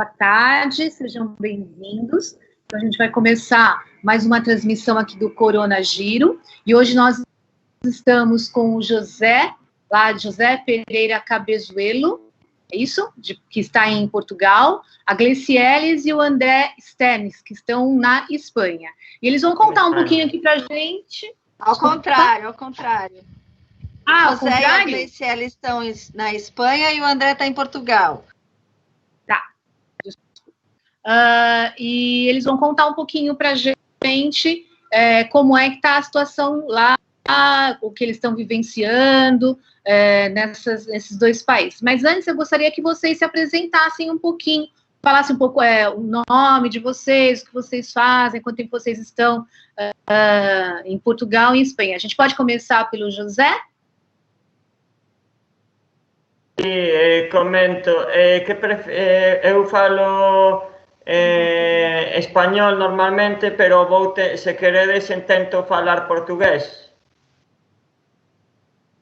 Boa tarde, sejam bem-vindos. Então, a gente vai começar mais uma transmissão aqui do Corona Giro. E hoje nós estamos com o José Pereira Cabezuelo, é isso? Que está em Portugal, a Glecielis e o André Sternes, que estão na Espanha. E eles vão contar um pouquinho aqui para a gente. Ao contrário. Ah, o José e a Glecielis estão na Espanha e o André está em Portugal. Tá. E eles vão contar um pouquinho para a gente como é que está a situação lá, o que eles estão vivenciando nesses dois países. Mas antes eu gostaria que vocês se apresentassem um pouquinho, falassem um pouco o nome de vocês, o que vocês fazem, quanto tempo vocês estão em Portugal e em Espanha. A gente pode começar pelo José? Comento que eu falo espanhol normalmente, pero se queredes intento falar português.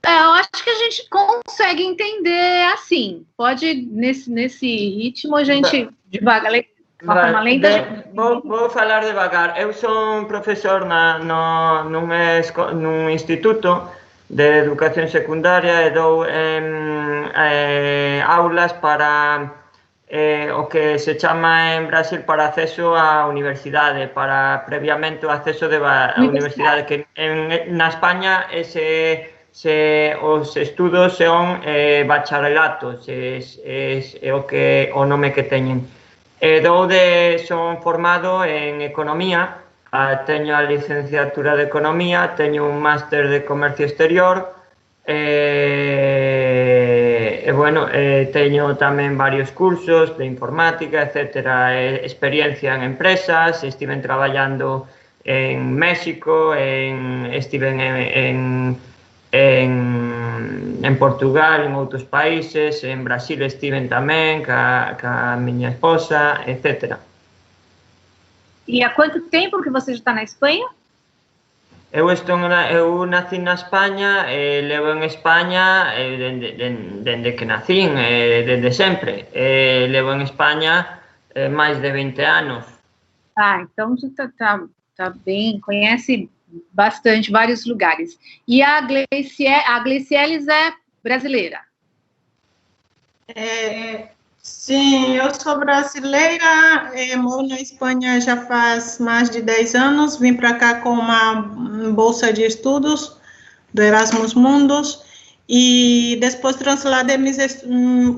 Eu acho que a gente consegue entender assim. Pode, nesse ritmo, a gente devagar, de uma forma lenta. Vou falar devagar. Eu sou professor num instituto de educación secundaria e dou aulas para o que se chama en Brasil para acceso á universidade, para previamente o acceso á universidade, que na España os estudos son bacharelatos, é o nome que teñen. Son formado en economía, teño a licenciatura de economía, teño un máster de comercio exterior, teño tamén varios cursos de informática, etcétera, experiencia en empresas, estiven traballando en México, estiven en Portugal, en outros países, en Brasil estiven tamén ca miña esposa, etcétera. E há quanto tempo que você já está na Espanha? Eu nací na España, levo en España dende que nacín, desde sempre. Levo en España máis de 20 anos. Então você tá bem, conhece bastante, vários lugares. E a Glecielis é brasileira? Sim, eu sou brasileira, moro na Espanha já faz mais de 10 anos, vim para cá com uma bolsa de estudos do Erasmus Mundus e depois trasladei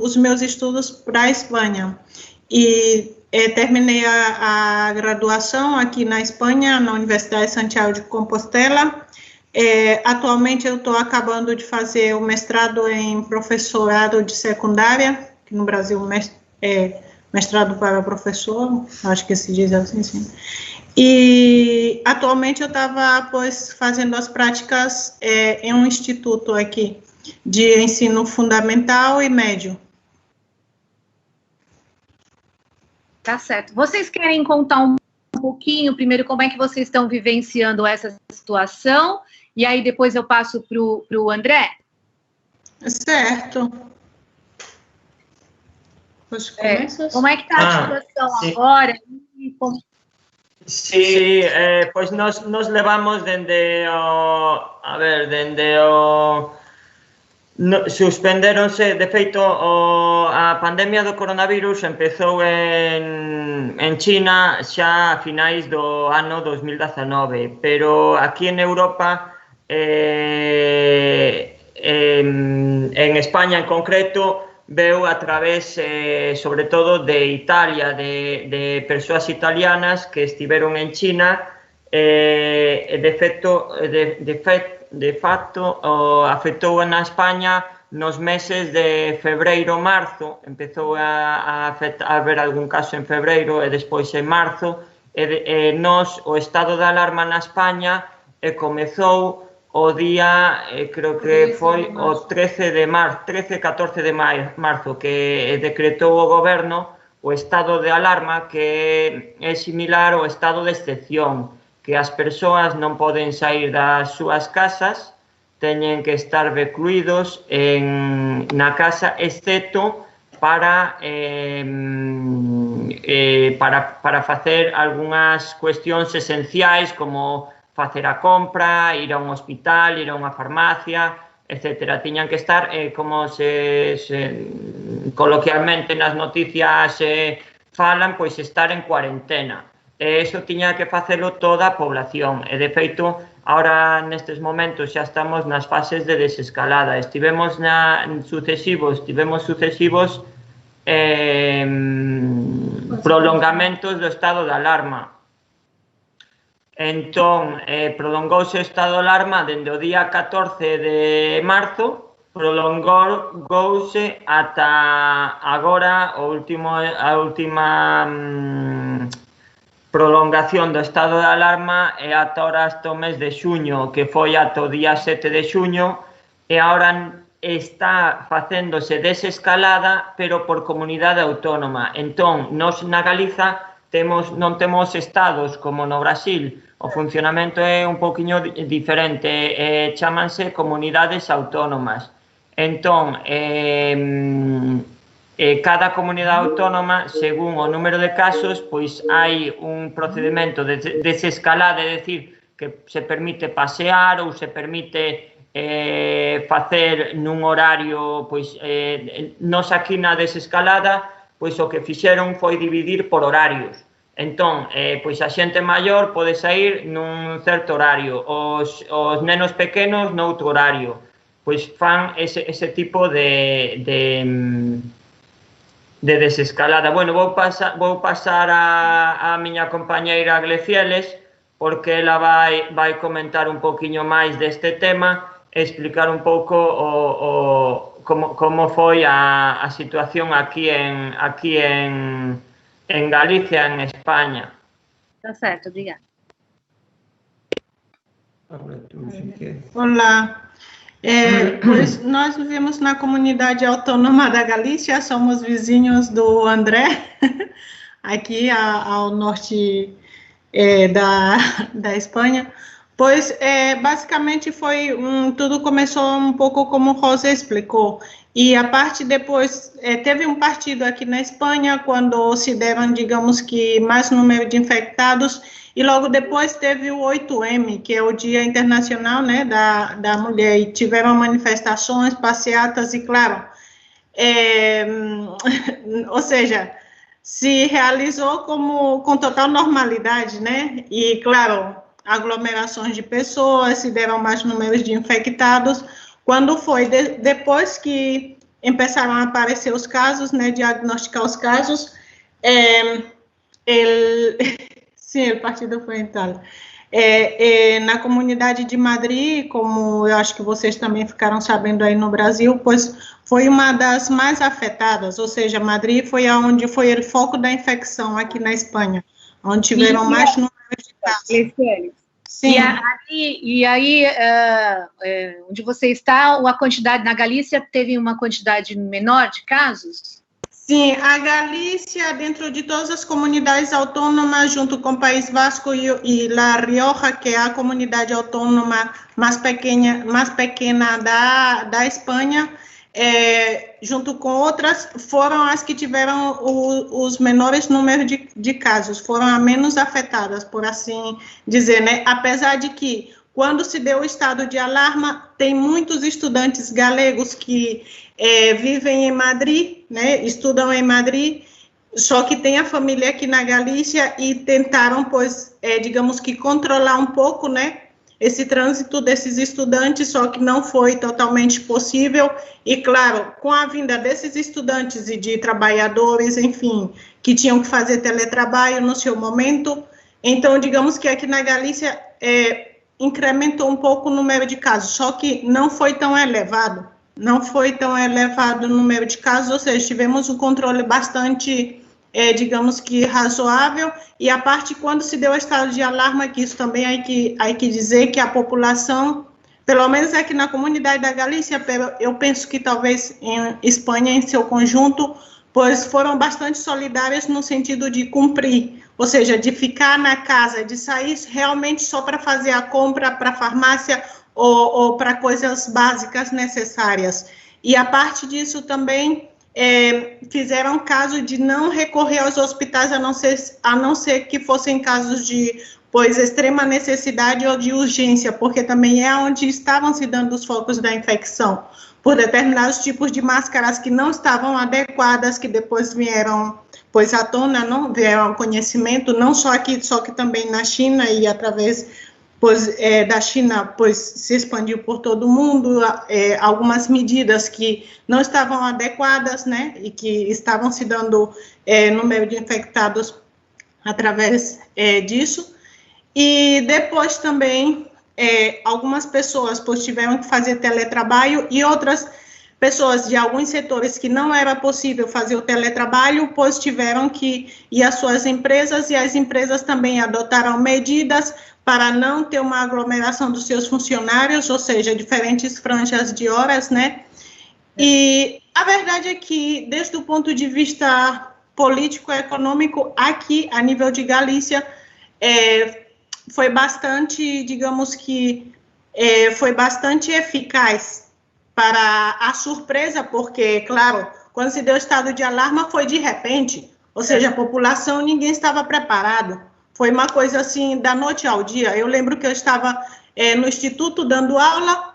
os meus estudos para a Espanha. E terminei a graduação aqui na Espanha, na Universidade de Santiago de Compostela. Atualmente eu estou acabando de fazer o mestrado em professorado de secundária, que no Brasil mestrado para professor, acho que se diz assim, sim. E atualmente eu estava fazendo as práticas em um instituto aqui de ensino fundamental e médio. Tá certo. Vocês querem contar um pouquinho, primeiro, como é que vocês estão vivenciando essa situação, e aí depois eu passo para o André? Certo. Como é que está a situação agora? Sí, pois nos levamos suspenderonse, de feito, a pandemia do coronavirus empezou en China xa a finais do ano 2019, pero aquí en Europa, en España en concreto, veu a través, sobre todo, de Italia, de persoas italianas que estiveron en China, de facto, afectou na España nos meses de febreiro, marzo, empezou a haber algún caso en febreiro e despois en marzo, o estado de alarma na España comezou o día, creo que foi o 14 de marzo, que decretou o goberno o estado de alarma, que é similar ao estado de excepción, que as persoas non poden sair das súas casas, teñen que estar recluídos na casa, excepto para facer algunhas cuestións esenciais como facer a compra, ir a un hospital, ir a unha farmacia, etc. Tiñan que estar, como coloquialmente nas noticias falan, pois estar en cuarentena. Eso tiña que facelo toda a población. E, de feito, ahora nestes momentos xa estamos nas fases de desescalada. Tivemos sucesivos prolongamentos do estado de alarma. Entón, prolongouse o estado de alarma dende o día 14 de marzo, prolongouse ata agora a última prolongación do estado de alarma é ata o mes de xuño, que foi ata o día 7 de xuño, e agora está facéndose desescalada, pero por comunidade autónoma. Entón, nós na Galiza non temos estados como no Brasil, o funcionamento é un poquinho diferente, chámanse comunidades autónomas. Entón, cada comunidade autónoma, según o número de casos, pois hai un procedimento de desescalada, é dicir, que se permite pasear ou se permite facer nun horario, pois, nos aquí na desescalada, pois o que fixeron foi dividir por horarios. Entón, pois a xente maior pode sair nun certo horario, os nenos pequenos noutro horario. Pois fan ese tipo de desescalada. Bueno, vou pasar a miña compañeira Glecieles, porque ela vai comentar un poquinho máis deste tema, explicar un pouco como foi a situación aquí en Galicia, en España. Tá certo, obrigada. Olá. Pois nós vivemos na comunidade autônoma da Galícia, somos vizinhos do André, aqui ao norte da Espanha. Pois, basicamente, tudo começou um pouco como Rosa explicou. E a parte depois, teve um partido aqui na Espanha, quando se deram, digamos que, mais número de infectados, e logo depois teve o 8M, que é o Dia Internacional, né, da Mulher, e tiveram manifestações, passeatas, e claro, ou seja, se realizou com total normalidade, né, e claro, aglomerações de pessoas, se deram mais números de infectados. Quando foi depois que começaram a aparecer os casos, né, diagnosticar os casos, sim, o partido foi em Itália. Na comunidade de Madrid, como eu acho que vocês também ficaram sabendo aí no Brasil, pois foi uma das mais afetadas, ou seja, Madrid foi onde foi o foco da infecção aqui na Espanha, onde tiveram mais números de casos. Sim. E aí, onde você está, a quantidade na Galícia teve uma quantidade menor de casos? Sim, a Galícia, dentro de todas as comunidades autônomas, junto com o País Vasco e La Rioja, que é a comunidade autônoma mais pequena da Espanha, junto com outras, foram as que tiveram os menores números de casos, foram as menos afetadas, por assim dizer, né? Apesar de que, quando se deu o estado de alarma, tem muitos estudantes galegos que vivem em Madrid, né? Estudam em Madrid, só que tem a família aqui na Galícia e tentaram, pois, digamos que controlar um pouco, né? Esse trânsito desses estudantes, só que não foi totalmente possível, e claro, com a vinda desses estudantes e de trabalhadores, enfim, que tinham que fazer teletrabalho no seu momento, então, digamos que aqui na Galícia incrementou um pouco o número de casos, só que não foi tão elevado o número de casos, ou seja, tivemos um controle bastante digamos que razoável, e a parte quando se deu o estado de alarma, que isso também hay que dizer que a população, pelo menos aqui na comunidade da Galícia, eu penso que talvez em Espanha em seu conjunto, pois foram bastante solidárias no sentido de cumprir, ou seja, de ficar na casa, de sair realmente só para fazer a compra para a farmácia ou para coisas básicas necessárias. E a parte disso também, fizeram caso de não recorrer aos hospitais, a não ser que fossem casos de, pois, extrema necessidade ou de urgência, porque também é onde estavam se dando os focos da infecção, por determinados tipos de máscaras que não estavam adequadas, que depois vieram, pois, à tona, não vieram ao conhecimento, não só aqui, só que também na China e através da China, pois se expandiu por todo o mundo, algumas medidas que não estavam adequadas, né, e que estavam se dando no meio de infectados através disso. E depois também, algumas pessoas, pois tiveram que fazer teletrabalho e outras pessoas de alguns setores que não era possível fazer o teletrabalho, pois tiveram que ir às suas empresas e as empresas também adotaram medidas para não ter uma aglomeração dos seus funcionários, ou seja, diferentes franjas de horas, né? E a verdade é que, desde o ponto de vista político-econômico, aqui, a nível de Galícia, foi bastante, digamos que, foi bastante eficaz para a surpresa, porque, claro, quando se deu o estado de alarma, foi de repente, ou seja, a população, ninguém estava preparado. Foi uma coisa assim, da noite ao dia. Eu lembro que eu estava no instituto dando aula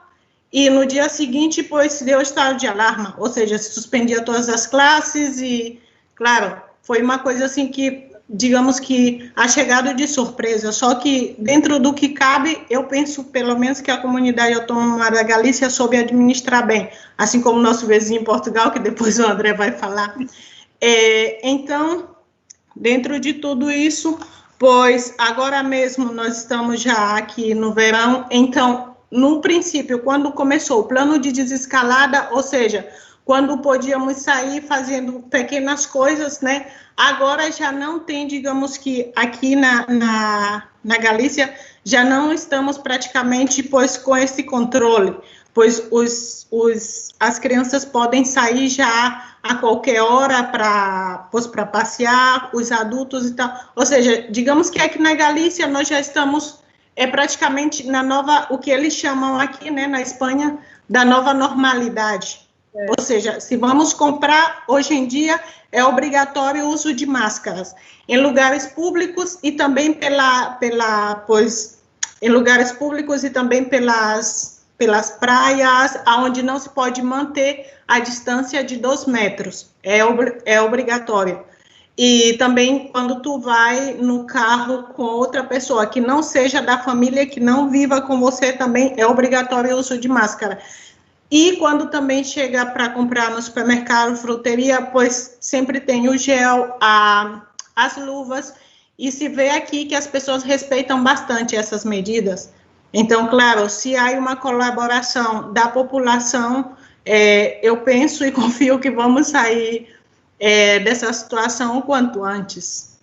e no dia seguinte, pois, se deu o estado de alarma, ou seja, se suspendia todas as classes e, claro, foi uma coisa assim que, digamos que, a chegada de surpresa. Só que, dentro do que cabe, eu penso, pelo menos, que a comunidade autônoma da Galícia soube administrar bem, assim como o nosso vizinho em Portugal, que depois o André vai falar. Então, dentro de tudo isso, pois agora mesmo nós estamos já aqui no verão, então, no princípio, quando começou o plano de desescalada, ou seja, quando podíamos sair fazendo pequenas coisas, né? Agora já não tem, digamos que aqui na Galícia, já não estamos praticamente, pois, com esse controle, pois as crianças podem sair já a qualquer hora para passear, os adultos e tal. Ou seja, digamos que aqui na Galícia nós já estamos praticamente na nova, o que eles chamam aqui, né, na Espanha, da nova normalidade. Ou seja, se vamos comprar, hoje em dia, é obrigatório o uso de máscaras em lugares públicos e também em lugares públicos e também pelas praias, onde não se pode manter a distância de 2 metros, é obrigatório. E também quando tu vai no carro com outra pessoa que não seja da família, que não viva com você, também é obrigatório o uso de máscara. E quando também chega para comprar no supermercado, fruteria, pois sempre tem o gel, as luvas, e se vê aqui que as pessoas respeitam bastante essas medidas. Então, claro, se há uma colaboração da população, eu penso e confio que vamos sair dessa situação o quanto antes.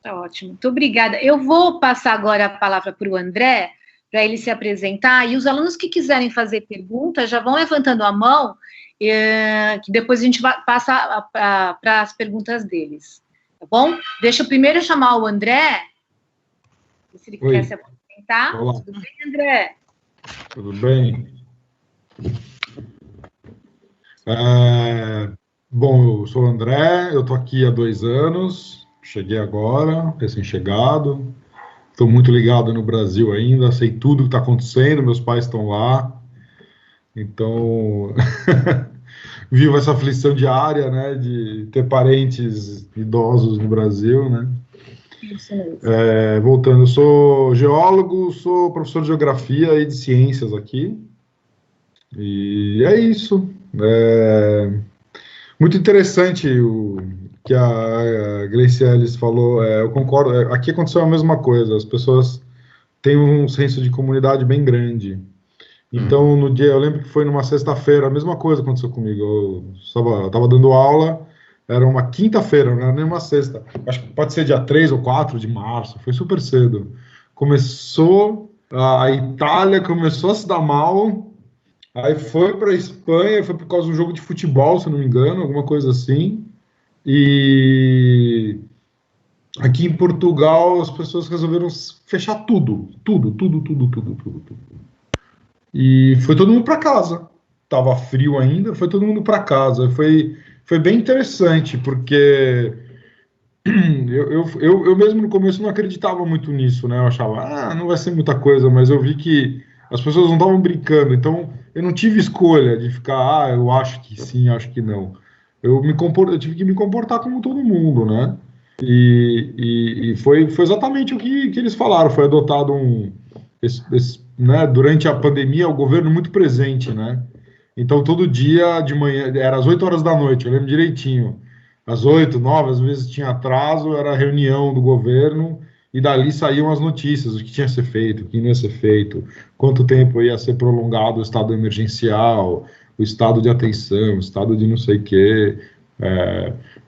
Tá ótimo, muito obrigada. Eu vou passar agora a palavra para o André, para ele se apresentar, e os alunos que quiserem fazer perguntas já vão levantando a mão, que depois a gente passa para as perguntas deles, tá bom? Deixa eu primeiro chamar o André, se ele quer se apresentar. Olá. Tudo bem, André? Tudo bem? Bom, eu sou o André, eu estou aqui há 2 anos, cheguei agora, recém-chegado. Estou muito ligado no Brasil ainda, sei tudo que está acontecendo, meus pais estão lá, então vivo essa aflição diária, né, de ter parentes idosos no Brasil, né. Isso mesmo. Voltando, eu sou geólogo, sou professor de geografia e de ciências aqui, e é isso. Muito interessante o que a Gleice Ellis falou, eu concordo, aqui aconteceu a mesma coisa, as pessoas têm um senso de comunidade bem grande. Então, no dia, eu lembro que foi numa sexta-feira, a mesma coisa aconteceu comigo, eu estava dando aula, era uma quinta-feira, não era nem uma sexta, acho que pode ser dia 3 ou 4 de março, foi super cedo. Começou, a Itália começou a se dar mal, aí foi para a Espanha, foi por causa de um jogo de futebol, se não me engano, alguma coisa assim. E aqui em Portugal as pessoas resolveram fechar tudo. E foi todo mundo para casa. estava frio ainda, foi todo mundo para casa. Foi bem interessante, porque eu mesmo no começo não acreditava muito nisso, né? Eu achava, não vai ser muita coisa, mas eu vi que as pessoas não estavam brincando, então eu não tive escolha de ficar, eu acho que sim, acho que não. Eu tive que me comportar como todo mundo, né? E foi exatamente o que eles falaram, foi adotado né, durante a pandemia, o governo muito presente, né? Então, todo dia de manhã, era às 8 horas da noite, eu lembro direitinho. Às 8, 9, às vezes tinha atraso, era reunião do governo, e dali saíam as notícias, o que tinha que ser feito, o que não ia ser feito, quanto tempo ia ser prolongado o estado emergencial, o estado de atenção, o estado de não sei o quê.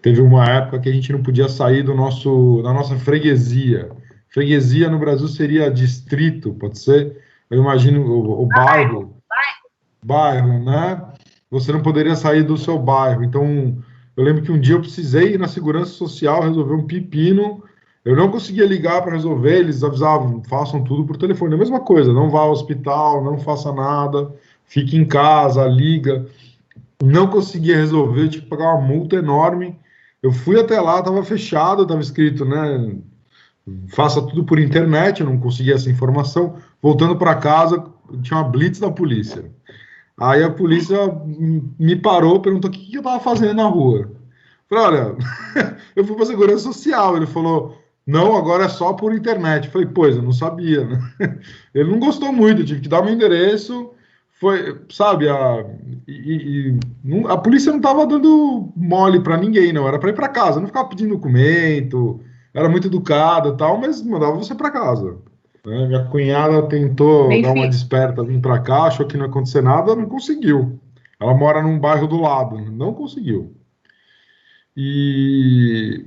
Teve uma época que a gente não podia sair da nossa freguesia. Freguesia no Brasil seria distrito, pode ser? Eu imagino o bairro, né? Você não poderia sair do seu bairro. Então, eu lembro que um dia eu precisei ir na Segurança Social resolver um pepino. Eu não conseguia ligar para resolver, eles avisavam, façam tudo por telefone. É a mesma coisa, não vá ao hospital, não faça nada, fique em casa, liga. Não conseguia resolver, tive que pagar uma multa enorme. Eu fui até lá, estava fechado, estava escrito, né? Faça tudo por internet, eu não conseguia essa informação. Voltando para casa, tinha uma blitz da polícia. Aí a polícia me parou, perguntou o que eu estava fazendo na rua. Falei, olha, eu fui para a Segurança Social. Ele falou, não, agora é só por internet. Falei, pois, eu não sabia, né? Ele não gostou muito, eu tive que dar meu endereço. Foi, sabe, a polícia não estava dando mole para ninguém, não. Era para ir para casa, não ficava pedindo documento, era muito educada e tal, mas mandava você para casa. Né? Minha cunhada tentou dar uma desperta, vir para cá, achou que não ia acontecer nada, não conseguiu. Ela mora num bairro do lado, não conseguiu. E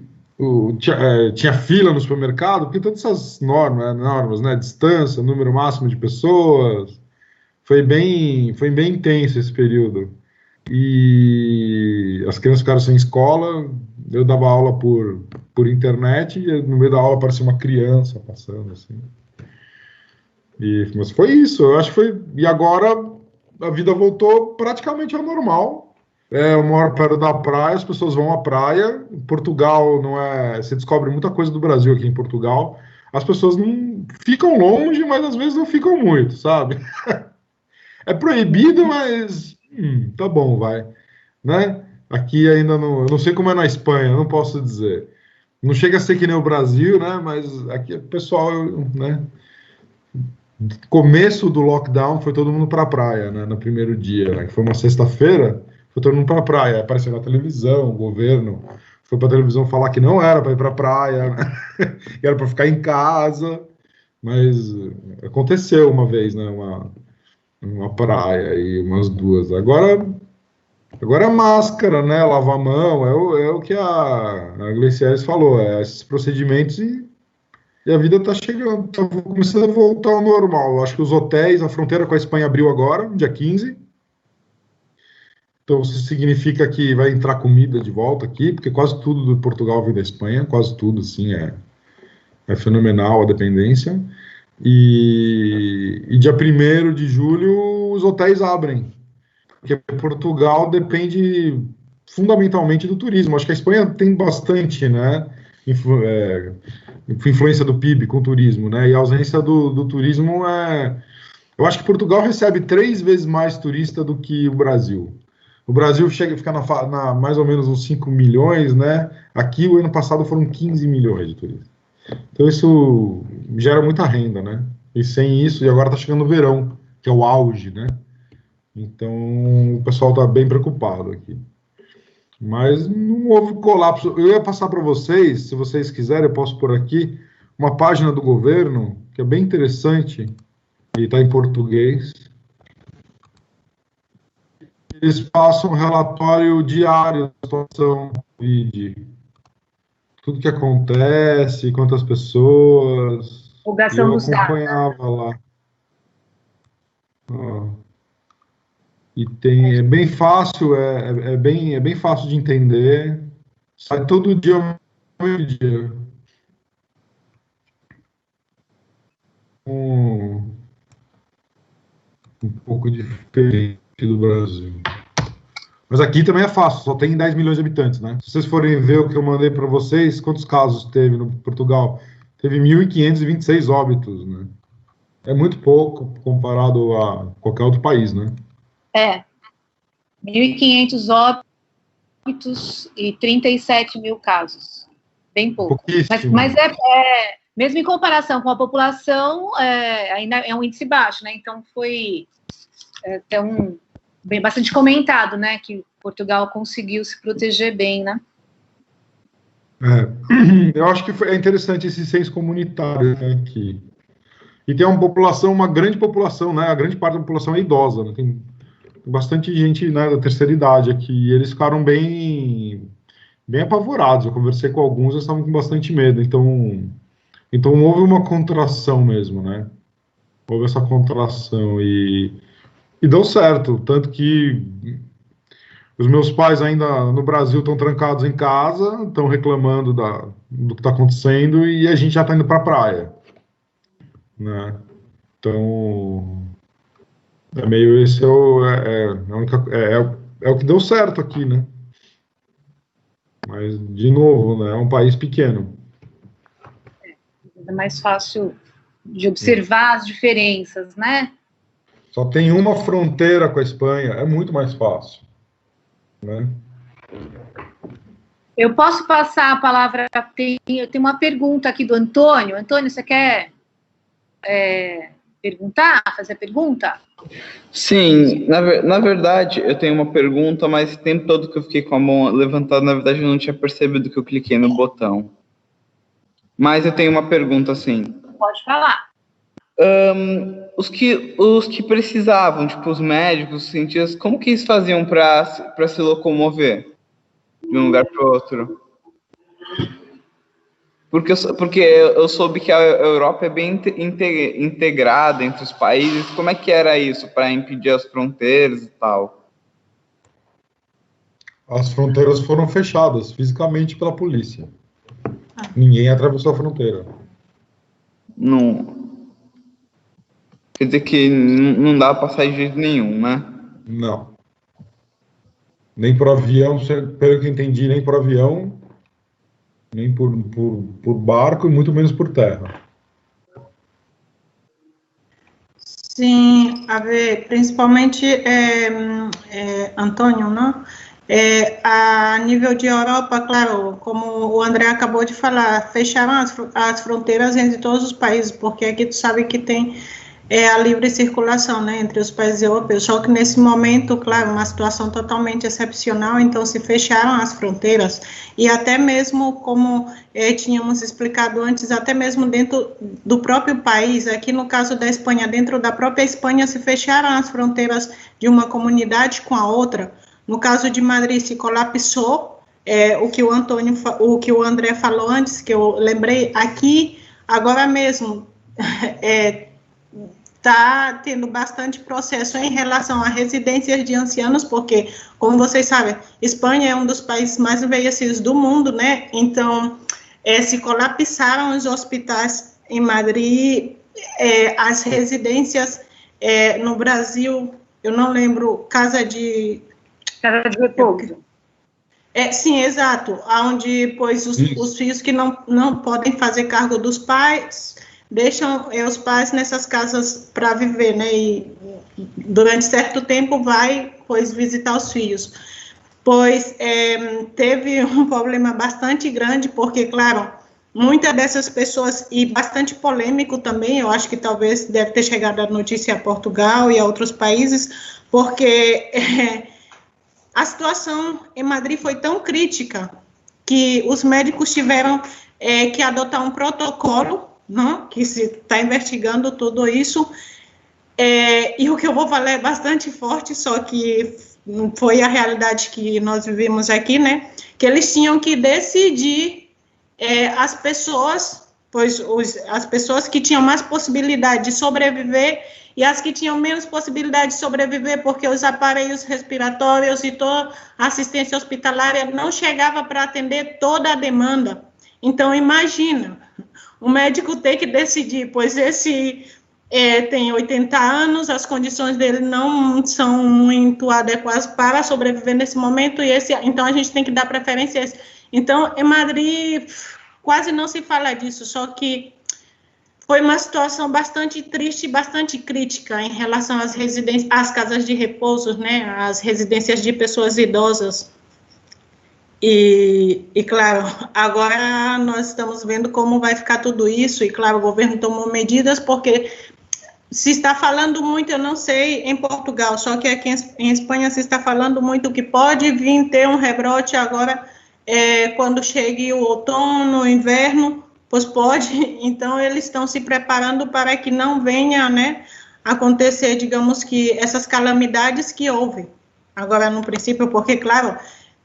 tinha fila no supermercado, porque todas essas normas, né? Distância, número máximo de pessoas. Foi bem intenso esse período. E as crianças ficaram sem escola, eu dava aula por internet, e no meio da aula aparecia uma criança passando, assim. Mas foi isso, eu acho que foi. E agora a vida voltou praticamente ao normal. Eu moro perto da praia, as pessoas vão à praia. Em Portugal não é. Você descobre muita coisa do Brasil aqui em Portugal. As pessoas não ficam longe, mas às vezes não ficam muito, sabe? É proibido, mas tá bom, vai. Né? Aqui ainda não. Eu não sei como é na Espanha, não posso dizer. Não chega a ser que nem o Brasil, né? Mas aqui o pessoal, né? Começo do lockdown foi todo mundo para a praia, né? No primeiro dia, né? Que foi uma sexta-feira, foi todo mundo para a praia. Apareceu na televisão, o governo foi para a televisão falar que não era para ir para a praia, né? Que era para ficar em casa. Mas aconteceu uma vez, né? Uma praia e umas duas. Agora é máscara, né? Lavar a mão, é o que a Gleicieres falou, esses procedimentos e a vida está chegando, está começando a voltar ao normal. Eu acho que os hotéis, a fronteira com a Espanha abriu agora, dia 15. Então, isso significa que vai entrar comida de volta aqui, porque quase tudo do Portugal vem da Espanha, quase tudo, assim, é fenomenal a dependência. E dia 1º de julho os hotéis abrem, porque Portugal depende fundamentalmente do turismo. Acho que a Espanha tem bastante, né, influência do PIB com o turismo, né, e a ausência do turismo Eu acho que Portugal recebe 3 vezes mais turista do que o Brasil. O Brasil fica na mais ou menos uns 5 milhões, né, aqui o ano passado foram 15 milhões de turistas. Então isso gera muita renda, né? E sem isso, e agora está chegando o verão, que é o auge, né? Então o pessoal está bem preocupado aqui. Mas não houve colapso. Eu ia passar para vocês, se vocês quiserem, eu posso pôr aqui uma página do governo, que é bem interessante, e está em português. Eles passam um relatório diário da situação do Covid. Tudo que acontece, quantas pessoas. Divulgação dos dados. Eu acompanhava lá. E é bem fácil, é bem fácil de entender. Sai todo dia, meio-dia. Um pouco diferente. aqui do Brasil. Mas aqui também é fácil, só tem 10 milhões de habitantes, né? Se vocês forem ver o que eu mandei para vocês, quantos casos teve no Portugal? Teve 1.526 óbitos, né? É muito pouco comparado a qualquer outro país, né? 1.500 óbitos e 37 mil casos. Bem pouco. Mas mesmo em comparação com a população, ainda é um índice baixo, né? Então foi bastante comentado, né? Que Portugal conseguiu se proteger bem, né? Eu acho que é interessante esse senso comunitário, né, aqui. E tem uma grande população, né? A grande parte da população é idosa, né? Tem bastante gente, né, da terceira idade aqui, e eles ficaram bem apavorados. Eu conversei com alguns, eles estavam com bastante medo. Então houve uma contração mesmo, né? Houve essa contração e deu certo, tanto que os meus pais ainda no Brasil estão trancados em casa, estão reclamando do que está acontecendo e a gente já está indo para a praia, né? Então, esse é o que deu certo aqui, né? Mas, de novo, né, é um país pequeno. É mais fácil de observar as diferenças, né? Só tem uma fronteira com a Espanha, é muito mais fácil, né? Eu posso passar a palavra, eu tenho uma pergunta aqui do Antônio. Antônio, você quer fazer a pergunta? Sim, na verdade, eu tenho uma pergunta, mas o tempo todo que eu fiquei com a mão levantada, na verdade, eu não tinha percebido que eu cliquei no botão. Mas eu tenho uma pergunta, assim. Pode falar. Os que precisavam, tipo, os médicos, os cientistas, como que eles faziam para se locomover de um lugar para o outro? Porque eu soube que a Europa é bem integrada entre os países. Como é que era isso para impedir as fronteiras e tal? As fronteiras foram fechadas fisicamente pela polícia. Ninguém atravessou a fronteira. Não. Quer dizer que não dá para passar de jeito nenhum, né? Não. Nem por avião, pelo que eu entendi, nem por avião, nem por barco e muito menos por terra. Sim, a ver, principalmente, Antônio, não? A nível de Europa, claro, como o André acabou de falar, fecharam as fronteiras entre todos os países, porque aqui tu sabe que tem a livre circulação, né, entre os países europeus, só que nesse momento, claro, uma situação totalmente excepcional, então se fecharam as fronteiras, e até mesmo, como tínhamos explicado antes, até mesmo dentro do próprio país, aqui no caso da Espanha, dentro da própria Espanha, se fecharam as fronteiras de uma comunidade com a outra. No caso de Madrid, se colapsou, o que o André falou antes, que eu lembrei, aqui, agora mesmo, está tendo bastante processo em relação a residências de ancianos, porque, como vocês sabem, Espanha é um dos países mais envelhecidos do mundo, né? Então, se colapsaram os hospitais em Madrid, as residências no Brasil, eu não lembro, Casa de repouso. Sim, exato, onde, pois, os filhos que não podem fazer cargo dos pais deixam os pais nessas casas para viver, né, e durante certo tempo vai, pois, visitar os filhos. Pois teve um problema bastante grande, porque, claro, muitas dessas pessoas, e bastante polêmico também, eu acho que talvez deve ter chegado a notícia a Portugal e a outros países, porque a situação em Madrid foi tão crítica que os médicos tiveram que adotar um protocolo, não? Que se está investigando tudo isso, e o que eu vou falar é bastante forte, só que foi a realidade que nós vivemos aqui, né? Que eles tinham que decidir as pessoas, pois as pessoas que tinham mais possibilidade de sobreviver e as que tinham menos possibilidade de sobreviver, porque os aparelhos respiratórios e toda a assistência hospitalária não chegava para atender toda a demanda. Então, imagina, o médico ter que decidir, pois esse tem 80 anos, as condições dele não são muito adequadas para sobreviver nesse momento, então a gente tem que dar preferência a esse. Então, em Madrid, quase não se fala disso, só que foi uma situação bastante triste e bastante crítica em relação às residências, às casas de repouso, né, às residências de pessoas idosas. E, claro, agora nós estamos vendo como vai ficar tudo isso, e, claro, o governo tomou medidas, porque se está falando muito, eu não sei, em Portugal, só que aqui em Espanha se está falando muito que pode vir ter um rebrote agora, quando chegue o outono, o inverno, pois pode, então eles estão se preparando para que não venha, né, acontecer, digamos que, essas calamidades que houve, agora no princípio, porque, claro,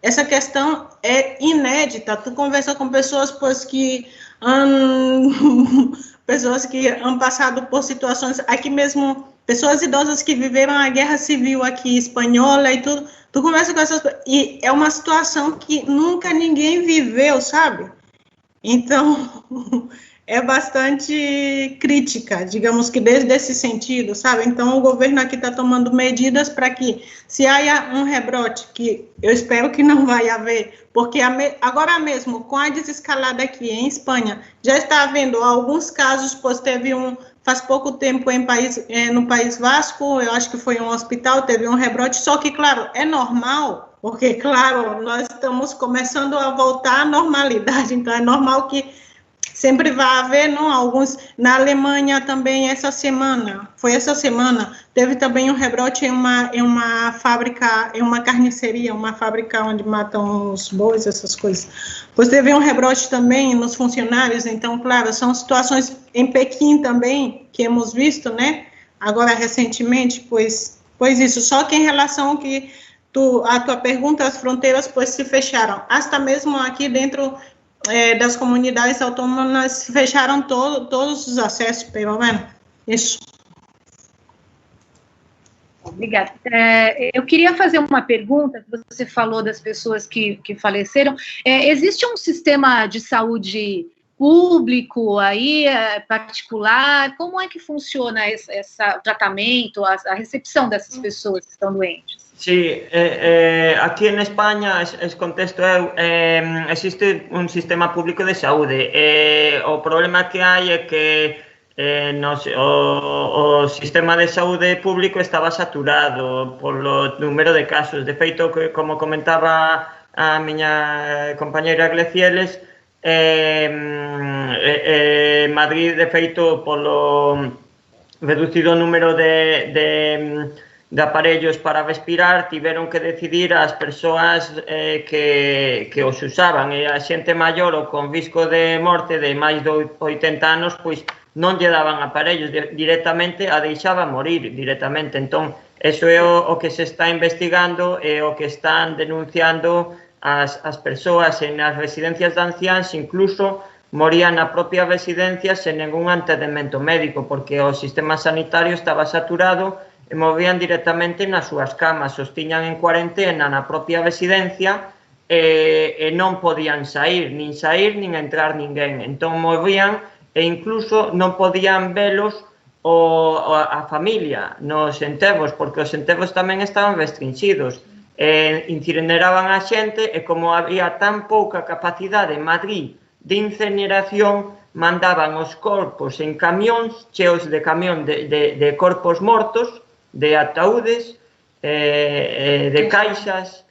essa questão é inédita. Tu conversa com pessoas pois, que han passado por situações, aqui mesmo, pessoas idosas que viveram a guerra civil aqui espanhola e tudo, tu conversa com essas pessoas, e é uma situação que nunca ninguém viveu, sabe? Então, é bastante crítica, digamos que desde esse sentido, sabe? Então, o governo aqui está tomando medidas para que, se haja um rebrote, que eu espero que não vai haver, porque agora mesmo, com a desescalada aqui em Espanha, já está havendo alguns casos, pois teve faz pouco tempo no País Vasco, eu acho que foi um hospital, teve um rebrote, só que, claro, é normal, porque, claro, nós estamos começando a voltar à normalidade, então é normal que sempre vai haver, não, alguns, na Alemanha também essa semana, teve também um rebrote em uma fábrica, em uma carniceria, uma fábrica onde matam os bois, essas coisas. Pois teve um rebrote também nos funcionários, então, claro, são situações em Pequim também, que hemos visto, né, agora recentemente, pois isso, só que em relação que a tua pergunta, as fronteiras, pois se fecharam, hasta mesmo aqui dentro das comunidades autônomas fecharam todos os acessos, pelo menos. Isso. Obrigada. Eu queria fazer uma pergunta, que você falou das pessoas que faleceram. Existe um sistema de saúde público aí, particular? Como é que funciona esse tratamento, a recepção dessas pessoas que estão doentes? Sí, aquí en España, es contexto, existe un sistema público de saúde. O problema que hai é que o sistema de saúde público estaba saturado polo número de casos. De feito, como comentaba a miña compañeira Glecieles, Madrid, de feito, polo reducido número de aparellos para respirar, tiveron que decidir as persoas que os usaban, e a xente maior ou con risco de morte de máis de 80 anos, pois non lle daban aparellos directamente, a deixaban morir directamente. Entón, eso é o que se está investigando e o que están denunciando as persoas en as residencias de anciáns, incluso morían na propia residencia sen ningún antecedemento médico, porque o sistema sanitario estaba saturado e movían directamente nas súas camas, os tiñan en cuarentena na propia residencia e non podían sair nin entrar ninguén. Entón movían e incluso non podían velos a familia nos enterros, porque os enterros tamén estaban restringidos. Incineraban a xente e como había tan pouca capacidade en Madrid de incineración, mandaban os corpos en camións, cheos de camión de corpos mortos, de ataúdes, de caixas,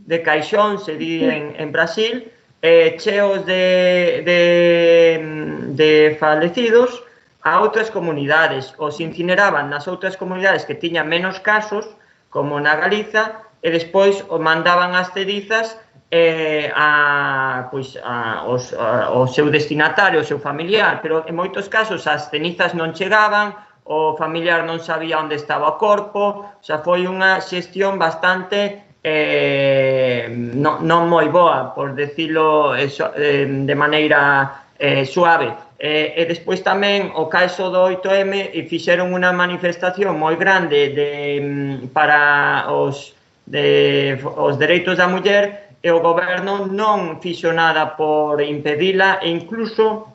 de caixóns, se di en Brasil, cheos de falecidos a outras comunidades. Os incineraban nas outras comunidades que tiñan menos casos, como na Galiza, e despois o mandaban ás cerizas ao seu destinatario, ao seu familiar, pero en moitos casos as cenizas non chegaban, o familiar non sabía onde estaba o corpo, o sea, foi unha xestión bastante non moi boa, por decirlo de maneira suave. E despois tamén o caso do 8M fixeron unha manifestación moi grande para os dereitos da muller, e o goberno non fixo nada por impedila, e incluso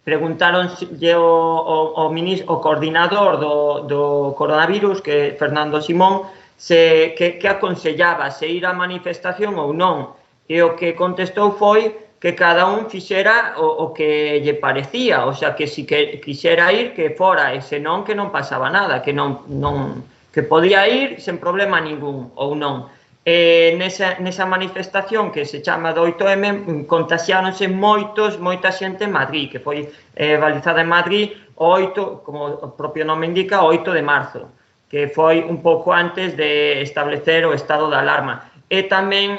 preguntáronse o coordinador do coronavirus, que é Fernando Simón, que aconsellaba, se ir á manifestación ou non. E o que contestou foi que cada un fixera o que lle parecía, o sea, que si que quixera ir, que fora, e senón que non pasaba nada, que podía ir sen problema ningún, ou non. Nesa manifestación que se chama do 8M, contaxiáronse moita xente en Madrid, que foi balizada en Madrid o 8, como o propio nome indica, o 8 de marzo, que foi un pouco antes de establecer o estado de alarma. E tamén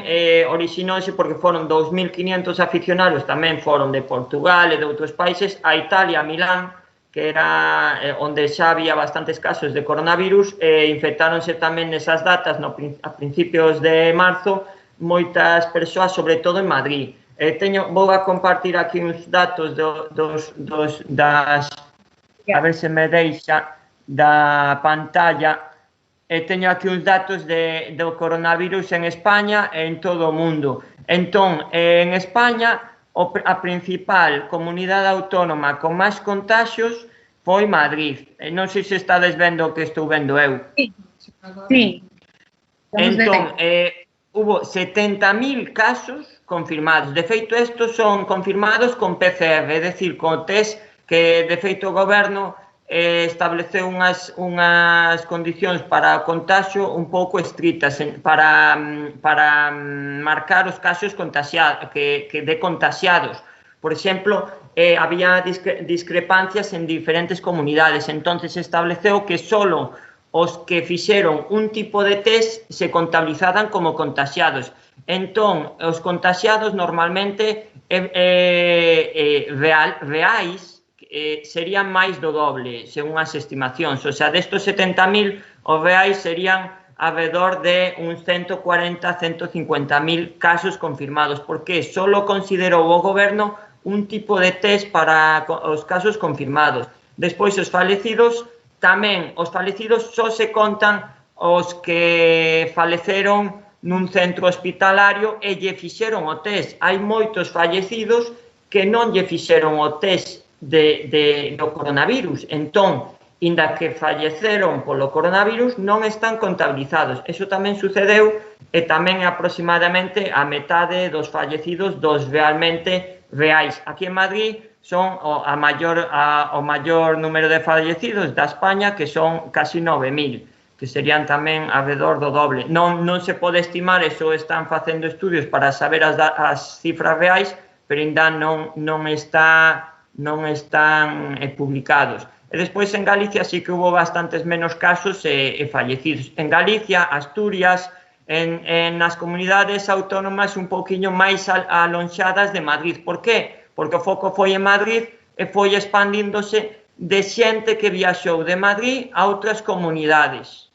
orixinouse porque foron 2.500 aficionados, tamén foron de Portugal e de outros países, a Italia, a Milán, que era onde xa había bastantes casos de coronavirus, e infectáronse tamén nesas datas, a principios de marzo, moitas persoas, sobre todo en Madrid. Vou a compartir aquí uns datos a ver se me deixa, da pantalla. Teño aquí uns datos do coronavirus en España e en todo o mundo. Entón, en España, a principal comunidade autónoma con máis contaxios foi Madrid. Non sei se estades vendo o que estou vendo eu. Sí. Entón, hubo 70.000 casos confirmados. De feito, estos son confirmados con PCR, é dicir, con test que, de feito, o goberno estableceu unhas condicións para o contagio un pouco estritas para marcar os casos de contagiados. Por exemplo, había discrepancias en diferentes comunidades, entonces se estableceu que solo os que fixeron un tipo de test se contabilizaban como contagiados. Entón, os contagiados normalmente reais serían máis do doble, según as estimacións. O sea, destos 70.000, os reais serían alrededor de uns 140.000-150.000 casos confirmados, porque solo considerou o goberno un tipo de test para os casos confirmados. Despois, os falecidos, tamén os falecidos só se contan os que faleceron nun centro hospitalario e lle fixeron o test. Hai moitos fallecidos que non lle fixeron o test do coronavirus. Entón, inda que falleceron polo coronavirus, non están contabilizados. Eso tamén sucedeu e tamén aproximadamente a metade dos fallecidos dos realmente reais. Aquí en Madrid son o maior número de fallecidos da España, que son casi 9.000, que serían tamén alrededor do doble. Non se pode estimar, eso están facendo estudios para saber as cifras reais, pero ainda non están publicados. E despois en Galicia sí que hubo bastantes menos casos e fallecidos. En Galicia, Asturias, nas comunidades autónomas un pouquiño máis alonxadas de Madrid. Por qué? Porque o foco foi en Madrid e foi expandíndose de xente que viaxou de Madrid a outras comunidades.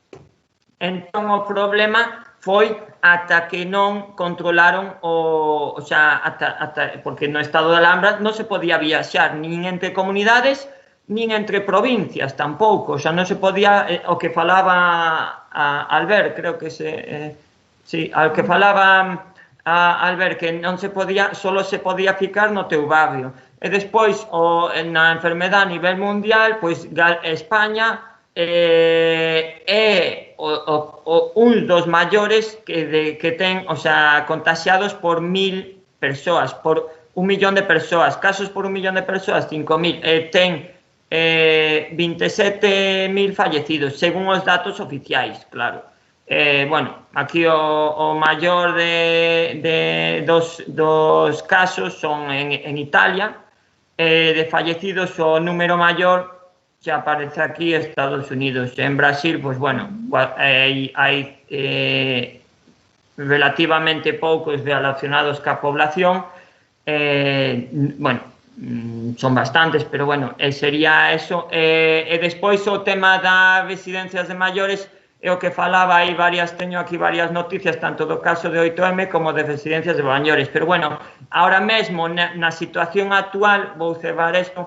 Entón o problema foi ata que non controlaron porque no estado de alarma non se podía viaxar nin entre comunidades nin entre provincias tampouco, non se podía, o que falaba Albert, creo que ao que falaba Albert, que non se podía, solo se podía ficar no teu barrio. E despois, na enfermedade a nivel mundial, pois España é un dos maiores que ten, contagiados por 1.000 persoas, por 1 millón de persoas, casos por 1 millón de persoas, 5.000, ten 27.000 fallecidos, según os datos oficiais, claro. Aquí o maior dos casos son en Italia, de fallecidos o número maior xa aparece aquí Estados Unidos. En Brasil, pois, hai relativamente poucos relacionados ca población, son bastantes, pero sería eso. E despois o tema das residencias de maiores é o que falaba, teño aquí varias noticias, tanto do caso de 8M como de residencias de maiores, pero ahora mesmo na situación actual, vou cebar isto,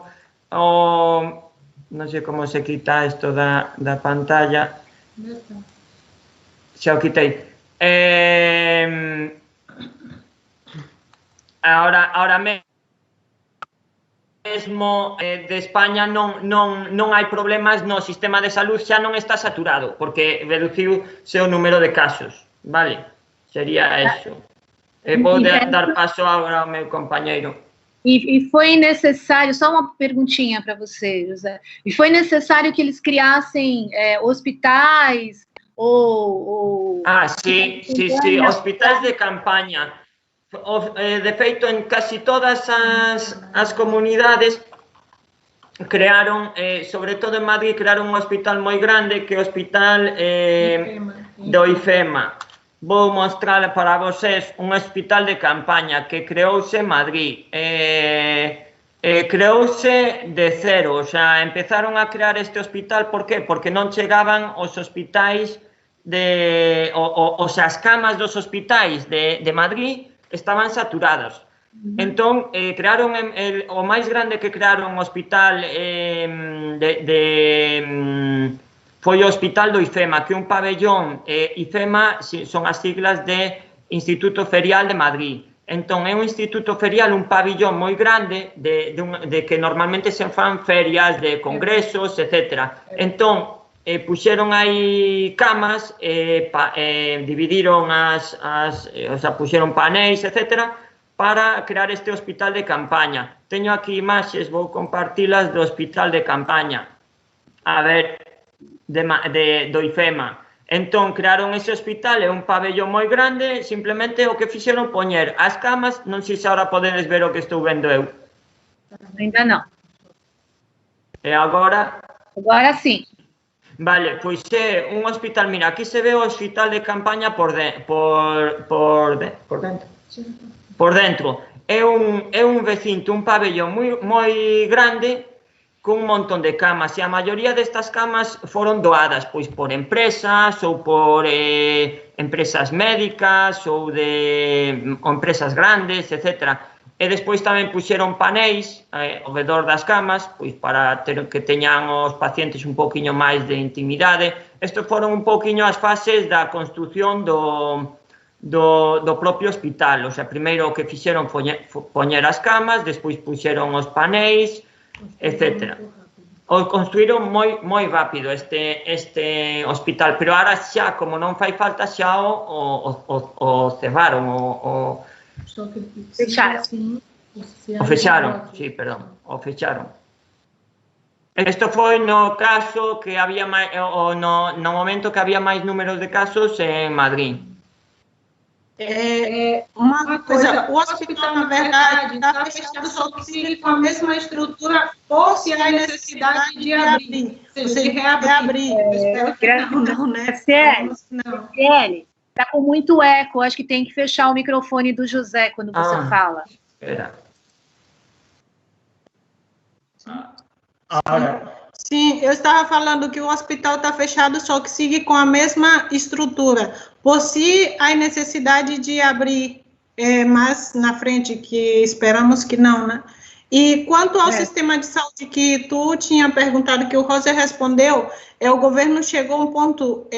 non sei como se quita isto da pantalla, xa o quitei. Ahora mesmo mesmo de España non hai problemas no sistema de salud, xa non está saturado, porque reduciuse o número de casos, vale? Sería eso. Vou dar paso agora ao meu compañeiro. E foi necessário, só uma perguntinha para você, José, e foi necessário que eles criassem hospitais ou... Sí, hospitais de campaña. De feito, en casi todas as comunidades crearon, sobre todo en Madrid, crearon un hospital moi grande, que é o hospital do IFEMA. Vou mostrar para vocês un hospital de campaña que creouse en Madrid. Creouse de cero, o sea, empezaron a crear este hospital, por qué? Porque non chegaban os hospitais as camas dos hospitais de Madrid estaban saturados. Entón, crearon o máis grande que crearon o hospital foi o hospital do IFEMA, que é un pabellón. IFEMA son as siglas de Instituto Ferial de Madrid. Entón, é un instituto ferial, un pabellón moi grande de que normalmente se fan ferias de congresos, etc. Entón, puxeron aí camas, dividiron puxeron panéis, etc., para crear este hospital de campaña. Teño aquí imaxes, vou compartilas do hospital de campaña, a ver, do IFEMA. Entón, crearon ese hospital, é un pabellón moi grande, simplemente o que fixeron poñer as camas, non sei se agora podedes ver o que estou vendo eu. Ainda non. E agora? Agora sim. Vale, pois é un hospital, mira, aquí se ve o hospital de campaña por dentro. É un recinto, un pabellón moi grande, con un montón de camas, e a maioría destas camas foron doadas, pois por empresas, ou por empresas médicas, ou empresas grandes, etc. E despois tamén puxeron panéis ao redor das camas, pois para que teñan os pacientes un poquinho máis de intimidade. Estos foron un poquinho as fases da construción do propio hospital. O sea, primeiro o que fixeron poñer as camas, despois puxeron os panéis, etc. O construíron moi rápido este hospital, pero ahora xa, como non fai falta, xa o cerraron, o fecharon. Isto foi no caso que había no momento que había máis números de casos en Madrid. Uma coisa, o hospital, na verdade, está fechado, só que sigue com a mesma estrutura, ou se há necessidade de abrir, ou seja, reabrir. Espero que não, né? Não. Está com muito eco, acho que tem que fechar o microfone do José quando você fala. Espera. Sim, eu estava falando que o hospital está fechado, só que sigue com a mesma estrutura. Por se há necessidade de abrir mais na frente, que esperamos que não, né? E quanto ao sistema de saúde que tu tinha perguntado, que o José respondeu, o governo chegou a um ponto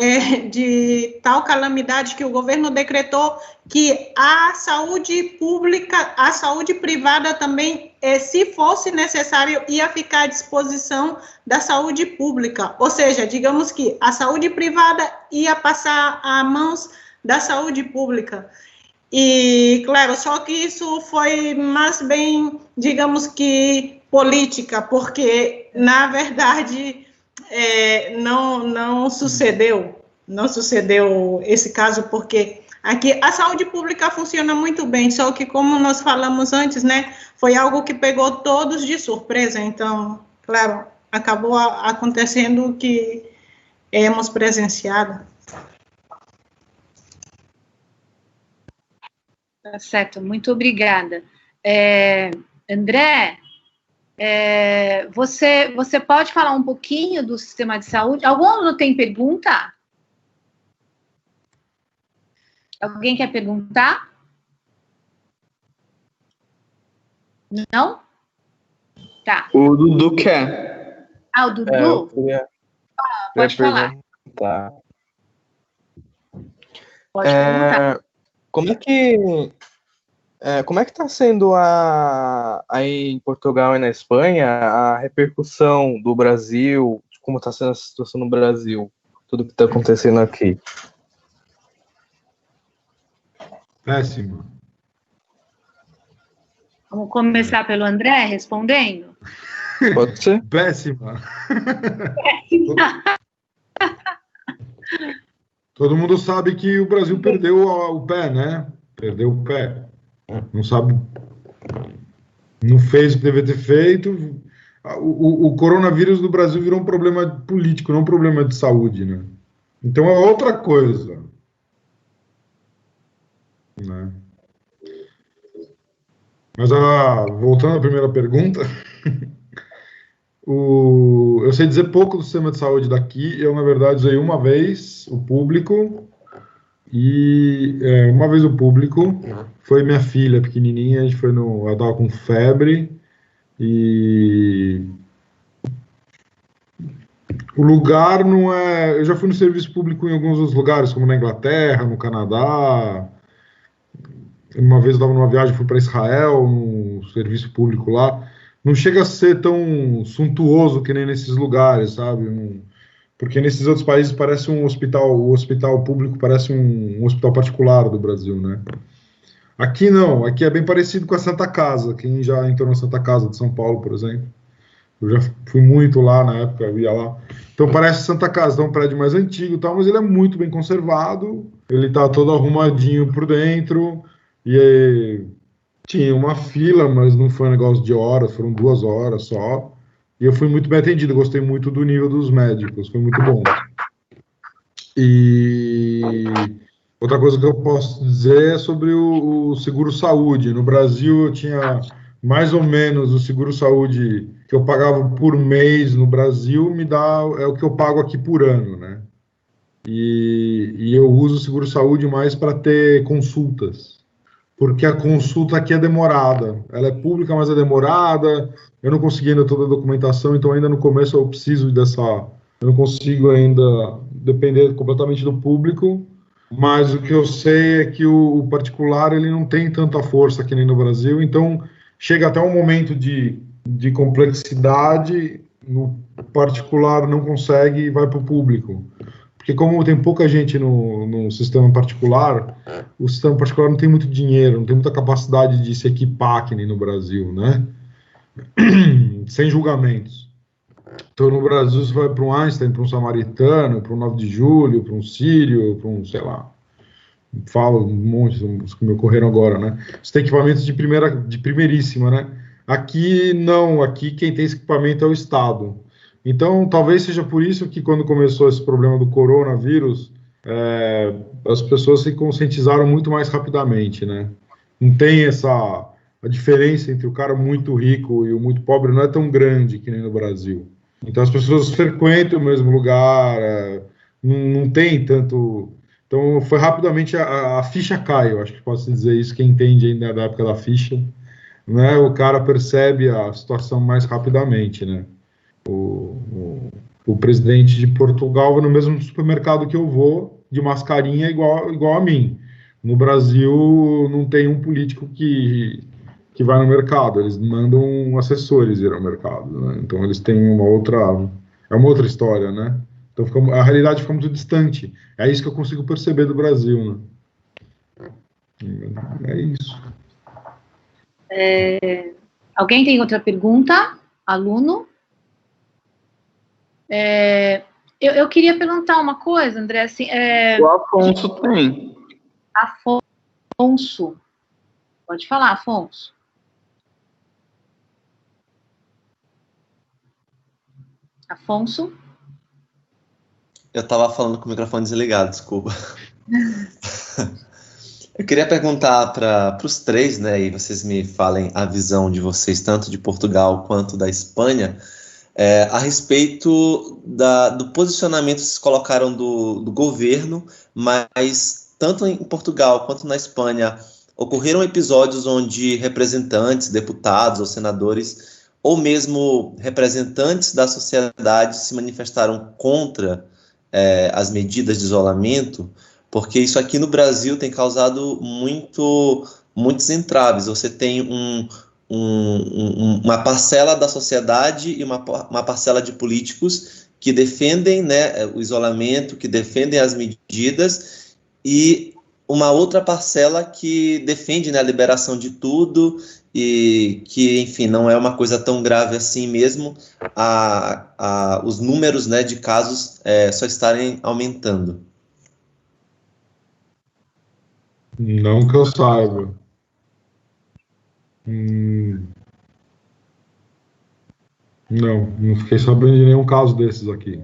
de tal calamidade que o governo decretou que a saúde pública, a saúde privada também, se fosse necessário, ia ficar à disposição da saúde pública. Ou seja, digamos que a saúde privada ia passar a mãos da saúde pública. E, claro, só que isso foi mais bem, digamos que, política, porque, na verdade, não sucedeu esse caso, porque aqui a saúde pública funciona muito bem, só que, como nós falamos antes, né, foi algo que pegou todos de surpresa, então, claro, acabou acontecendo o que hemos presenciado. Tá certo, muito obrigada. André, você pode falar um pouquinho do sistema de saúde? Algum aluno tem pergunta? Alguém quer perguntar? Não? Tá. O Dudu quer. O Dudu? Pode falar. Pode perguntar. Como é que Como é que está sendo aí em Portugal e na Espanha a repercussão do Brasil, como está sendo a situação no Brasil, tudo que está acontecendo aqui? Péssima. Vamos começar pelo André respondendo? Pode ser? Péssima. Todo mundo sabe que o Brasil perdeu o pé, né? Perdeu o pé. Não sabe. Não fez o que deveria ter feito. O coronavírus do Brasil virou um problema político, não um problema de saúde, né? Então é outra coisa. Né? Mas voltando à primeira pergunta, eu sei dizer pouco do sistema de saúde daqui. Eu, na verdade, usei uma vez o público, e uma vez o público foi minha filha pequenininha, a gente foi ela estava com febre, e o lugar não é... Eu já fui no serviço público em alguns outros lugares, como na Inglaterra, no Canadá. Uma vez eu estava numa viagem, fui para Israel, no serviço público lá. Não chega a ser tão suntuoso que nem nesses lugares, sabe? Porque nesses outros países parece um hospital, o hospital público parece um hospital particular do Brasil, né? Aqui não, aqui é bem parecido com a Santa Casa. Quem já entrou na Santa Casa de São Paulo, por exemplo, eu já fui muito lá na época, eu ia lá. Então parece Santa Casa, é um prédio mais antigo e tal, mas ele é muito bem conservado, ele tá todo arrumadinho por dentro. E aí, tinha uma fila, mas não foi um negócio de horas, foram 2 horas só. E eu fui muito bem atendido, gostei muito do nível dos médicos, foi muito bom. E outra coisa que eu posso dizer é sobre o seguro-saúde. No Brasil, eu tinha mais ou menos o seguro-saúde que eu pagava por mês no Brasil, é o que eu pago aqui por ano, né? E eu uso o seguro-saúde mais para ter consultas, porque a consulta aqui é demorada. Ela é pública, mas é demorada. Eu não consegui ainda toda a documentação, então ainda no começo eu preciso eu não consigo ainda depender completamente do público, mas o que eu sei é que o particular ele não tem tanta força que nem no Brasil, então chega até um momento de complexidade, no particular não consegue e vai para o público. Porque como tem pouca gente no sistema particular, o sistema particular não tem muito dinheiro, não tem muita capacidade de se equipar que nem no Brasil, né? Sem julgamentos. Então no Brasil você vai para um Einstein, para um Samaritano, para um 9 de Julho, para um Sírio, para um, sei lá, falo um monte, os que me ocorreram agora, né? Você tem equipamentos de primeiríssima, né? Aqui não, aqui quem tem esse equipamento é o Estado. Então, talvez seja por isso que quando começou esse problema do coronavírus, as pessoas se conscientizaram muito mais rapidamente, né? Não tem a diferença entre o cara muito rico e o muito pobre não é tão grande que nem no Brasil. Então, as pessoas frequentam o mesmo lugar, não tem tanto... Então, foi rapidamente, a ficha cai, eu acho que posso dizer isso, quem entende ainda da época da ficha, né? O cara percebe a situação mais rapidamente, né? O presidente de Portugal vai no mesmo supermercado que eu vou, de mascarinha, igual a mim. No Brasil, não tem um político que vai no mercado, eles mandam assessores ir ao mercado, né? Então, eles têm uma outra história, né? Então, a realidade fica muito distante. É isso que eu consigo perceber do Brasil, né? É isso. Alguém tem outra pergunta? Aluno? Eu queria perguntar uma coisa, André, assim... O Afonso tem. Afonso. Pode falar, Afonso. Afonso? Eu estava falando com o microfone desligado, desculpa. Eu queria perguntar para os três, né, e vocês me falem a visão de vocês, tanto de Portugal quanto da Espanha, a respeito do posicionamento que vocês colocaram do governo, mas tanto em Portugal quanto na Espanha ocorreram episódios onde representantes, deputados ou senadores, ou mesmo representantes da sociedade se manifestaram contra as medidas de isolamento, porque isso aqui no Brasil tem causado muito muitos entraves. Você tem uma parcela da sociedade e uma parcela de políticos que defendem, né, o isolamento, que defendem as medidas, e uma outra parcela que defende, né, a liberação de tudo e que, enfim, não é uma coisa tão grave assim mesmo, os números, né, de casos só estarem aumentando. Não que eu saiba. Não fiquei sabendo de nenhum caso desses aqui.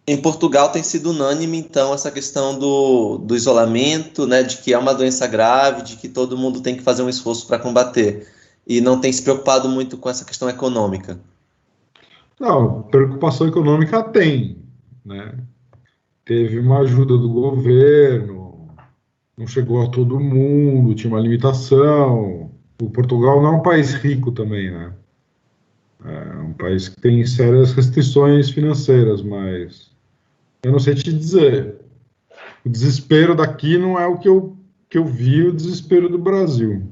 Em Portugal tem sido unânime, então, essa questão do isolamento, né, de que é uma doença grave, de que todo mundo tem que fazer um esforço para combater, e não tem se preocupado muito com essa questão econômica. Não, preocupação econômica tem, né? Teve uma ajuda do governo, não chegou a todo mundo, tinha uma limitação. O Portugal não é um país rico também, né? É um país que tem sérias restrições financeiras, mas eu não sei te dizer. O desespero daqui não é o que eu vi, o desespero do Brasil.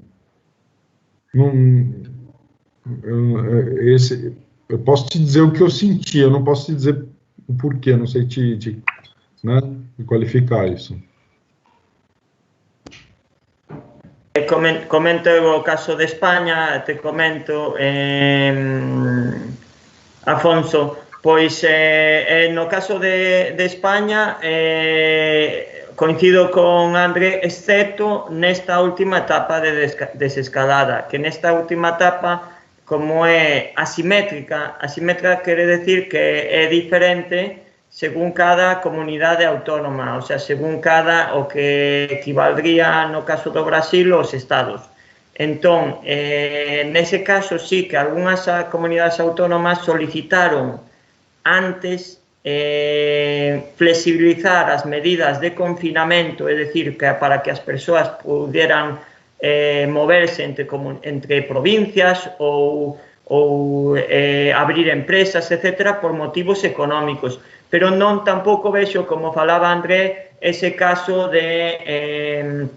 Eu posso te dizer o que eu senti, eu não posso te dizer o porquê, não sei né, qualificar isso. Comento o caso de España, te comento, Afonso, pois no caso de España coincido con André, excepto nesta última etapa de desescalada, que nesta última etapa, como é asimétrica quere decir que é diferente según cada comunidade autónoma, o sea, según cada, o que equivaldría no caso do Brasil, os estados. Entón, nese caso sí que algunhas comunidades autónomas solicitaron antes flexibilizar as medidas de confinamento, é dicir, que para que as persoas pudieran moverse entre provincias ou abrir empresas, etc., por motivos económicos. Pero non tampouco vexo, como falaba André, ese caso de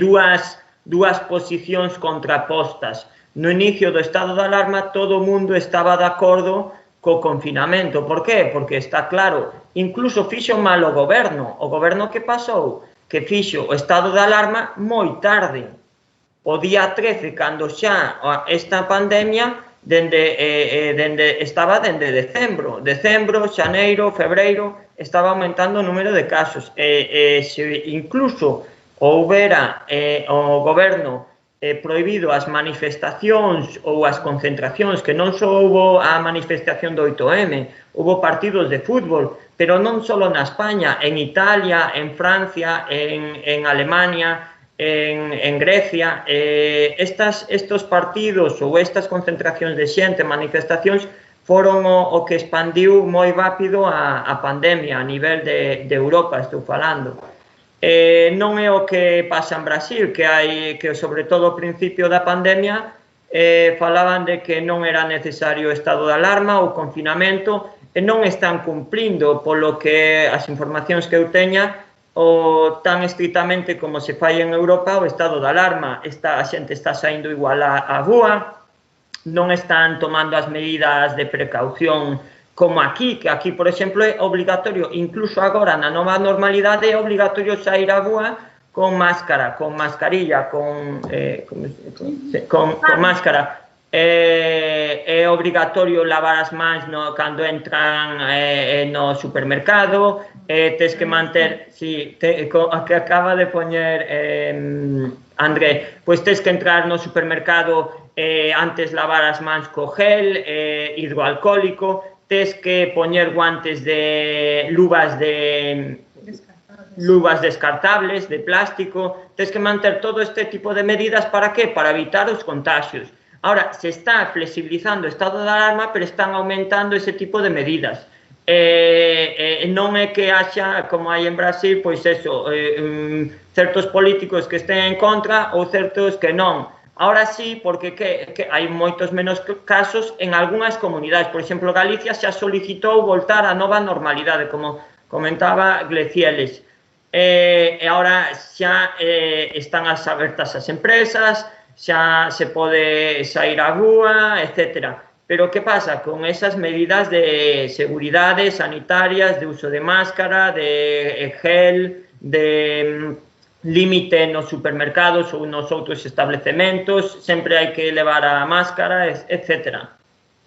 dúas posicións contrapostas. No inicio do estado de alarma todo o mundo estaba de acordo co confinamento. Por qué? Porque está claro, incluso fixo mal o goberno que pasou, que fixo o estado de alarma moi tarde. O día 13, cando xa esta pandemia estaba dende decembro, xaneiro, febreiro, estaba aumentando o número de casos. Se incluso houbera o goberno prohibido as manifestacións ou as concentracións, que non só houbo a manifestación do 8M, houbo partidos de fútbol, pero non só na España, en Italia, en Francia, en Alemania, en Grecia, estos partidos ou estas concentracións de xente, manifestacións, foron o que expandiu moi rápido a pandemia a nivel de Europa, estou falando. Non é o que pasa en Brasil, que sobre todo ao principio da pandemia falaban de que non era necesario estado de alarma ou confinamento, e non están cumplindo, polo que as informacións que eu teña, o tan estrictamente como se fai en Europa o estado de alarma. A xente está saindo igual á rúa, non están tomando as medidas de precaución como aquí, que aquí, por exemplo, é obligatorio, incluso agora na nova normalidade é obligatorio sair á rúa con máscara, con mascarilla, con máscara. É obrigatorio lavar as mans cando entran no supermercado, tes que manter, que acaba de poñer André, pois tes que entrar no supermercado antes lavar as mans co gel hidroalcohólico, tes que poñer guantes de luvas descartables de plástico, tes que manter todo este tipo de medidas, para que? Para evitar os contagios. Ahora, se está flexibilizando o estado de alarma, pero están aumentando ese tipo de medidas. Non é que haxa, como hai en Brasil, pois eso, certos políticos que estén en contra ou certos que non. Ahora sí, porque hai moitos menos casos en algunhas comunidades. Por exemplo, Galicia xa solicitou voltar á nova normalidade, como comentaba Glecieles. e agora xa están as abertas as empresas, xa se pode sair á rúa, etc. Pero que pasa con esas medidas de seguridade sanitarias, de uso de máscara, de gel, de límite nos supermercados ou nos outros establecementos, sempre hai que levar a máscara, etc.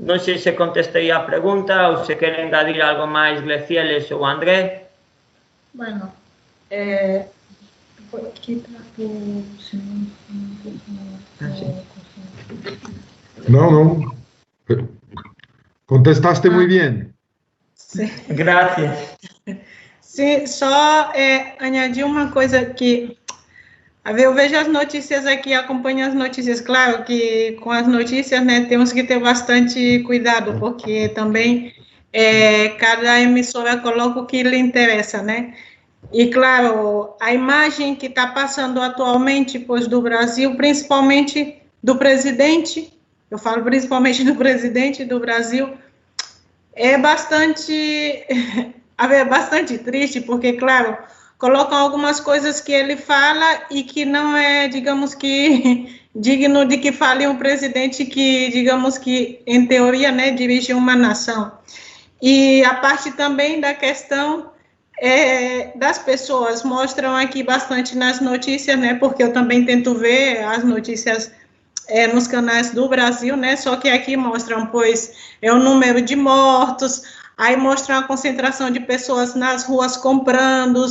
Non sei se contestei a pregunta ou se queren engadir algo máis Glecieles ou André. Bueno, No. Contestaste muy bien. Sí. Gracias. Sim, só añadir uma coisa que eu vejo as notícias aqui, acompanho as notícias, claro que com as notícias, né, temos que ter bastante cuidado, porque também cada emissora coloca o que lhe interessa, né? E, claro, a imagem que está passando atualmente, pois, do Brasil, principalmente do presidente, eu falo principalmente do presidente do Brasil, é bastante triste, porque, claro, colocam algumas coisas que ele fala e que não é, digamos que, digno de que fale um presidente que, digamos que, em teoria, né, dirige uma nação. E a parte também da questão das pessoas, mostram aqui bastante nas notícias, né, porque eu também tento ver as notícias nos canais do Brasil, né, só que aqui mostram, pois, o número de mortos, aí mostram a concentração de pessoas nas ruas comprando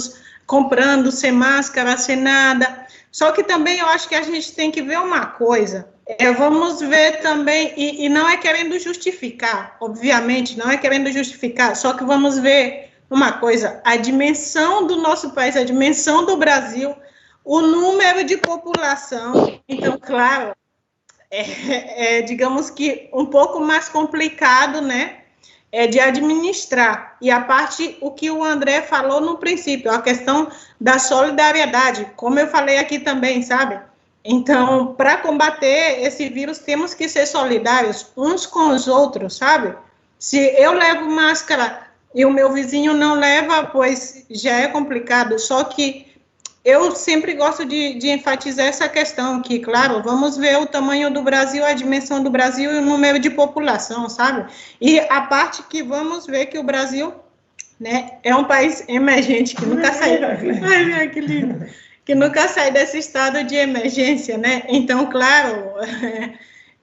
sem máscara, sem nada. Só que também eu acho que a gente tem que ver uma coisa. Vamos ver também, e não é querendo justificar, obviamente, não é querendo justificar, só que vamos ver uma coisa, a dimensão do nosso país, a dimensão do Brasil, o número de população. Então, claro, digamos que um pouco mais complicado, né? De administrar, e a parte, o que o André falou no princípio, a questão da solidariedade, como eu falei aqui também, sabe? Então, para combater esse vírus, temos que ser solidários uns com os outros, sabe? Se eu levo máscara e o meu vizinho não leva, pois já é complicado, só que eu sempre gosto de enfatizar essa questão, que, claro, vamos ver o tamanho do Brasil, a dimensão do Brasil e o número de população, sabe? E a parte que vamos ver que o Brasil, né, é um país emergente, que nunca sai... Ai, que lindo! Que nunca sai desse estado de emergência, né? Então, claro,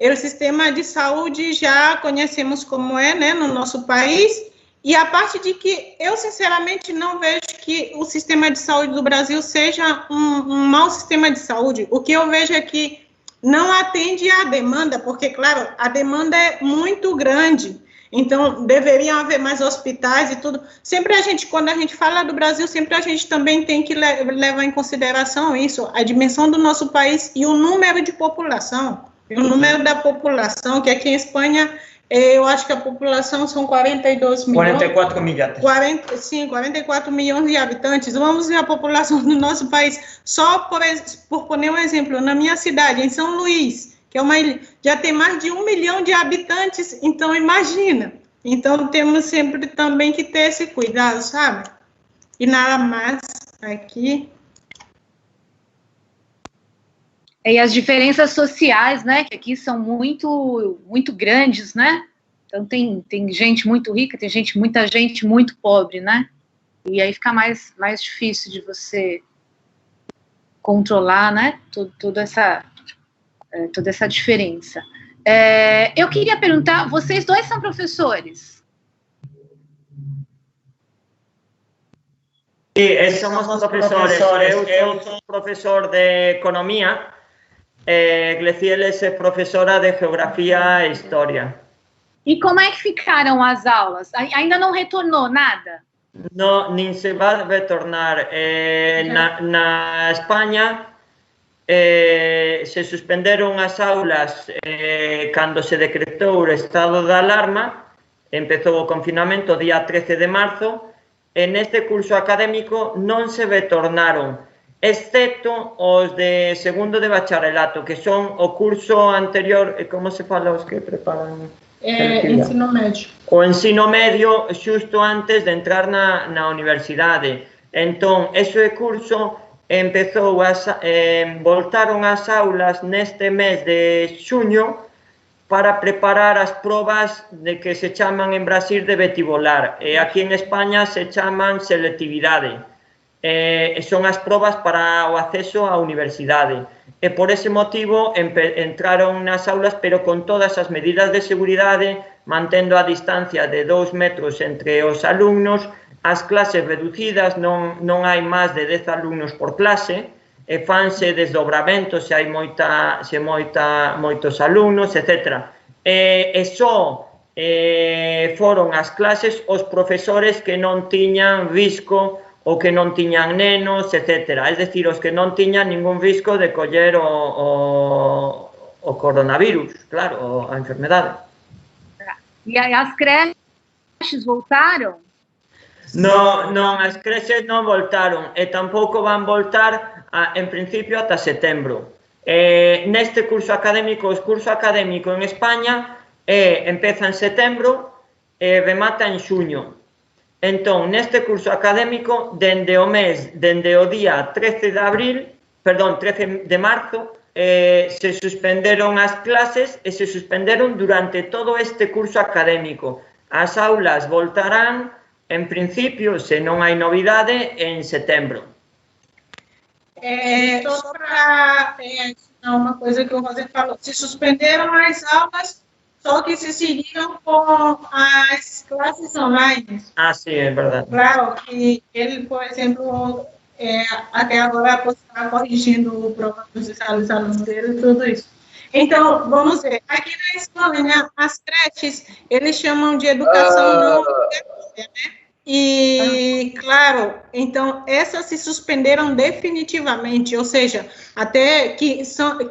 o sistema de saúde já conhecemos como é, né, no nosso país. E a parte de que eu, sinceramente, não vejo que o sistema de saúde do Brasil seja um mau sistema de saúde. O que eu vejo é que não atende à demanda, porque, claro, a demanda é muito grande. Então, deveriam haver mais hospitais e tudo. Sempre quando a gente fala do Brasil, sempre a gente também tem que levar em consideração isso, a dimensão do nosso país e o número de população. O número da população, que aqui em Espanha... eu acho que a população são 42 milhões. 44 milhões. 44 milhões de habitantes. Vamos ver a população do nosso país. Só por poner um exemplo, na minha cidade, em São Luís, que é uma ilha, já tem mais de 1 milhão de habitantes, então imagina. Então temos sempre também que ter esse cuidado, sabe? E nada mais aqui. E as diferenças sociais, né, que aqui são muito, muito grandes, né? Então tem gente muito rica, tem muita gente muito pobre, né? E aí fica mais difícil de você controlar, né? Toda essa diferença. Eu queria perguntar, vocês dois são professores? Sim, somos professores. Eu sou professor de economia. Glecieles é professora de Geografia e História. E como é que ficaram as aulas? Ainda não retornou nada? Não, nem se vai retornar. Na Espanha se suspenderam as aulas cando se decretou o estado de alarma, empezou o confinamento día 13 de marzo, e neste curso académico non se retornaron, excepto os de segundo de bacharelato, que son o curso anterior, como se fala os que preparan? Ensino médio. O ensino medio xusto antes de entrar na universidade. Entón, ese curso empezou voltaron as aulas neste mes de xuño para preparar as probas de que se chaman en Brasil de vestibular. Aquí en España se chaman selectividade. Son as probas para o acceso á universidade. E por ese motivo entraron nas aulas, pero con todas as medidas de seguridade, mantendo a distancia de 2 metros entre os alumnos, as clases reducidas, non hai máis de 10 alumnos por clase, fanse desdobramentos se hai moitos alumnos, etc. E só foron as clases os profesores que non tiñan risco ou que non tiñan nenos, etc. É dicir, os que non tiñan ningún risco de coller o coronavirus, claro, a enfermedade. E as creches voltaram? Non, as creches non voltaron e tampouco van voltar en principio ata setembro. Neste curso académico, o curso académico en España empeza en setembro e remata en xuño. Entón, neste curso académico, dende o día 13 de marzo, se suspenderon as clases e se suspenderon durante todo este curso académico. As aulas voltarán, en principio, se non hai novidade, en setembro. Só para ensinar uma coisa que o José falou, se suspenderam as aulas, só que se seguiram com as classes online. Sim, é verdade. Claro que ele, por exemplo, até agora está corrigindo o prova dos alunos dele e tudo isso. Então, vamos ver, aqui na Espanha, as creches, eles chamam de educação não obrigatória, né? E, claro, então, essas se suspenderam definitivamente, ou seja, até que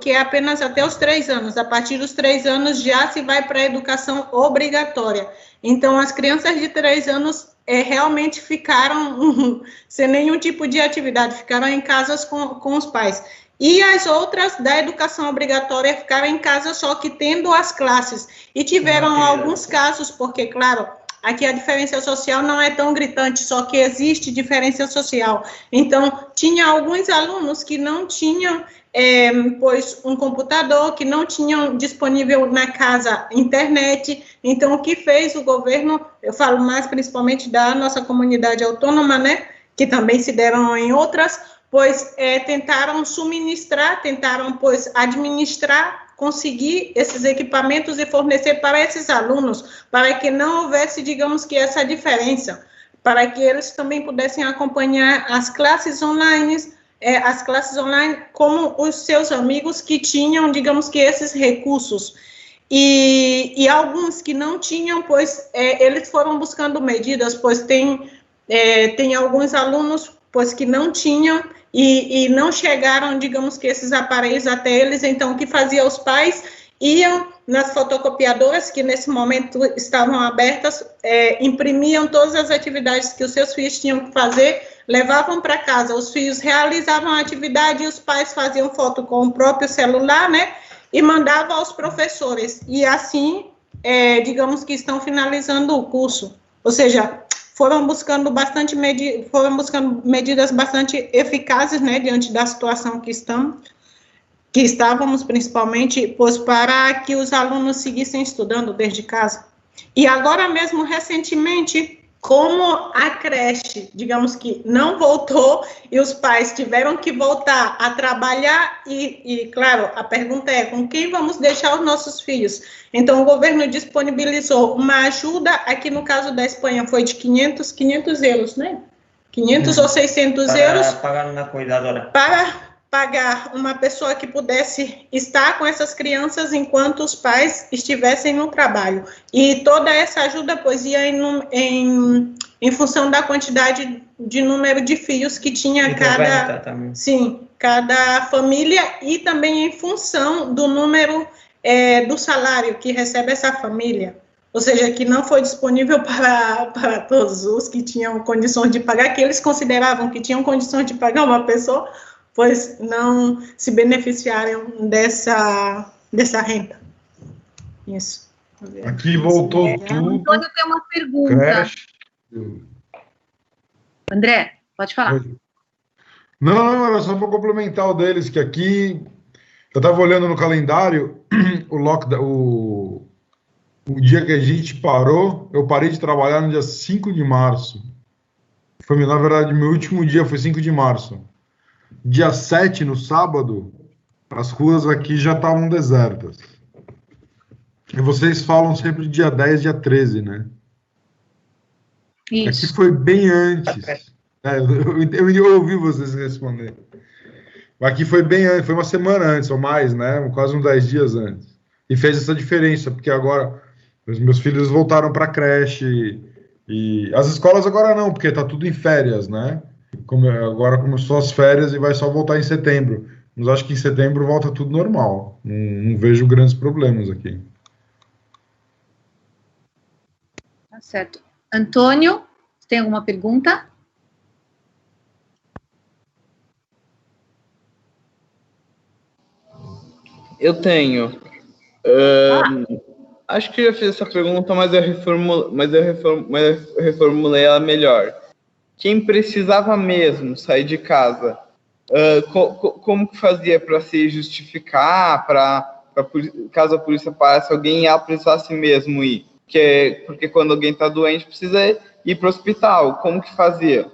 é apenas até os 3 anos. A partir dos 3 anos já se vai para a educação obrigatória. Então, as crianças de 3 anos realmente ficaram sem nenhum tipo de atividade, ficaram em casas com os pais. E as outras da educação obrigatória ficaram em casa só que tendo as classes. E tiveram alguns casos, porque, claro, aqui a diferença social não é tão gritante, só que existe diferença social. Então, tinha alguns alunos que não tinham, pois, um computador, que não tinham disponível na casa internet. Então, o que fez o governo, eu falo mais principalmente da nossa comunidade autônoma, né, que também se deram em outras, pois tentaram suministrar, pois, administrar, conseguir esses equipamentos e fornecer para esses alunos, para que não houvesse, digamos que, essa diferença, para que eles também pudessem acompanhar as classes online como os seus amigos que tinham, digamos que, esses recursos. E alguns que não tinham, pois, eles foram buscando medidas, pois tem alguns alunos, pois, que não tinham e não chegaram, digamos que, esses aparelhos até eles. Então, o que fazia os pais? Iam nas fotocopiadoras, que nesse momento estavam abertas, imprimiam todas as atividades que os seus filhos tinham que fazer, levavam para casa, os filhos realizavam a atividade e os pais faziam foto com o próprio celular, né, e mandavam aos professores. E assim, digamos que estão finalizando o curso. Ou seja, foram buscando medidas bastante eficazes, né, diante da situação que estávamos, principalmente, pois, para que os alunos seguissem estudando desde casa. E agora mesmo, recentemente, como a creche, digamos que não voltou, e os pais tiveram que voltar a trabalhar, e claro, a pergunta é, com quem vamos deixar os nossos filhos? Então, o governo disponibilizou uma ajuda, aqui no caso da Espanha foi de 500 euros, né? 500 ou 600 euros. Para pagar uma cuidadora. Para pagar uma pessoa que pudesse estar com essas crianças enquanto os pais estivessem no trabalho. E toda essa ajuda, pois, ia em função da quantidade de número de filhos que tinha cada família, e também em função do número do salário que recebe essa família. Ou seja, que não foi disponível para todos os que tinham condições de pagar, que eles consideravam que tinham condições de pagar uma pessoa, pois não se beneficiaram dessa renda. Isso. Aqui voltou tudo. Antônio tem uma pergunta. Creche. André, Pode falar. Não, era só para complementar o deles, que aqui eu estava olhando no calendário o dia que a gente parou, eu parei de trabalhar no dia 5 de março. Foi, na verdade, meu último dia foi 5 de março. Dia 7, no sábado, as ruas aqui já estavam desertas. E vocês falam sempre dia 10, dia 13, né? Isso. Aqui foi bem antes. Eu ouvi vocês responder. Aqui foi bem antes, foi uma semana antes ou mais, né? Quase uns 10 dias antes. E fez essa diferença, porque agora os meus filhos voltaram para a creche e as escolas agora não, porque tá tudo em férias, né? Agora começou as férias e vai só voltar em setembro. Mas acho que em setembro volta tudo normal. Não vejo grandes problemas aqui. Tá certo. Antônio, tem alguma pergunta? Eu tenho. Acho que eu já fiz essa pergunta, mas eu reformulei ela melhor. Quem precisava mesmo sair de casa, como que fazia para se justificar, caso a polícia parasse alguém e ela precisasse mesmo ir? Porque quando alguém está doente, precisa ir para o hospital. Como que fazia?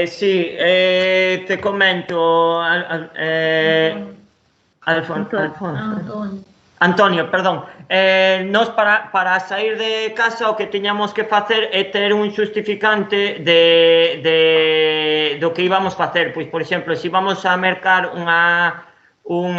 Sí, te comento, Antonio, perdón. Nos para sair de casa o que teñamos que facer é ter un xustificante do que íbamos facer. Pois, por exemplo, se íbamos a mercar un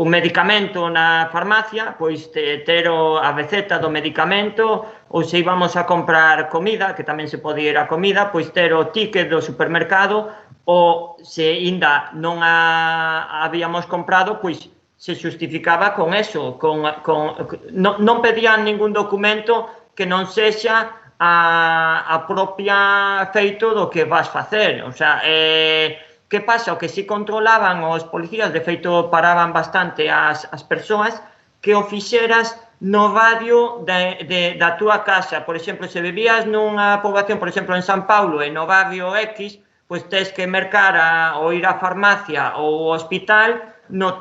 medicamento na farmacia, pois ter a receta do medicamento, ou se íbamos a comprar comida, que tamén se podía ir a comida, pois ter o ticket do supermercado, ou se ainda non habíamos comprado, pois se justificaba con eso, non pedían ningún documento que non sexa a propia feito do que vas facer, o sea, que pasa? O que si controlaban os policías, de feito paraban bastante as persoas, que o fixeras no barrio da túa casa. Por exemplo, se vivías nunha poboación, por exemplo, en San Paulo, e no barrio X, pois tes que mercar ou ir á farmacia ou ao hospital no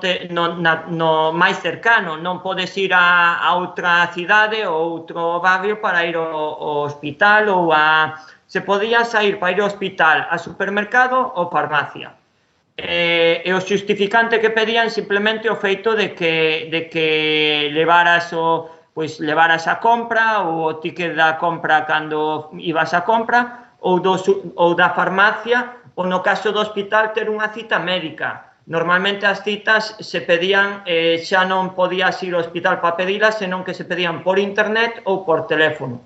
máis cercano. Non podes ir a outra cidade ou outro barrio para ir ao hospital ou se podía sair para ir ao hospital, a supermercado ou farmacia. E o justificante que pedían simplemente o feito de que levaras a compra ou o ticket da compra cando ibas a compra ou da farmacia, ou no caso do hospital ter unha cita médica. Normalmente as citas se pedían, xa non podías ir ao hospital para pedilas, senón que se pedían por internet ou por teléfono.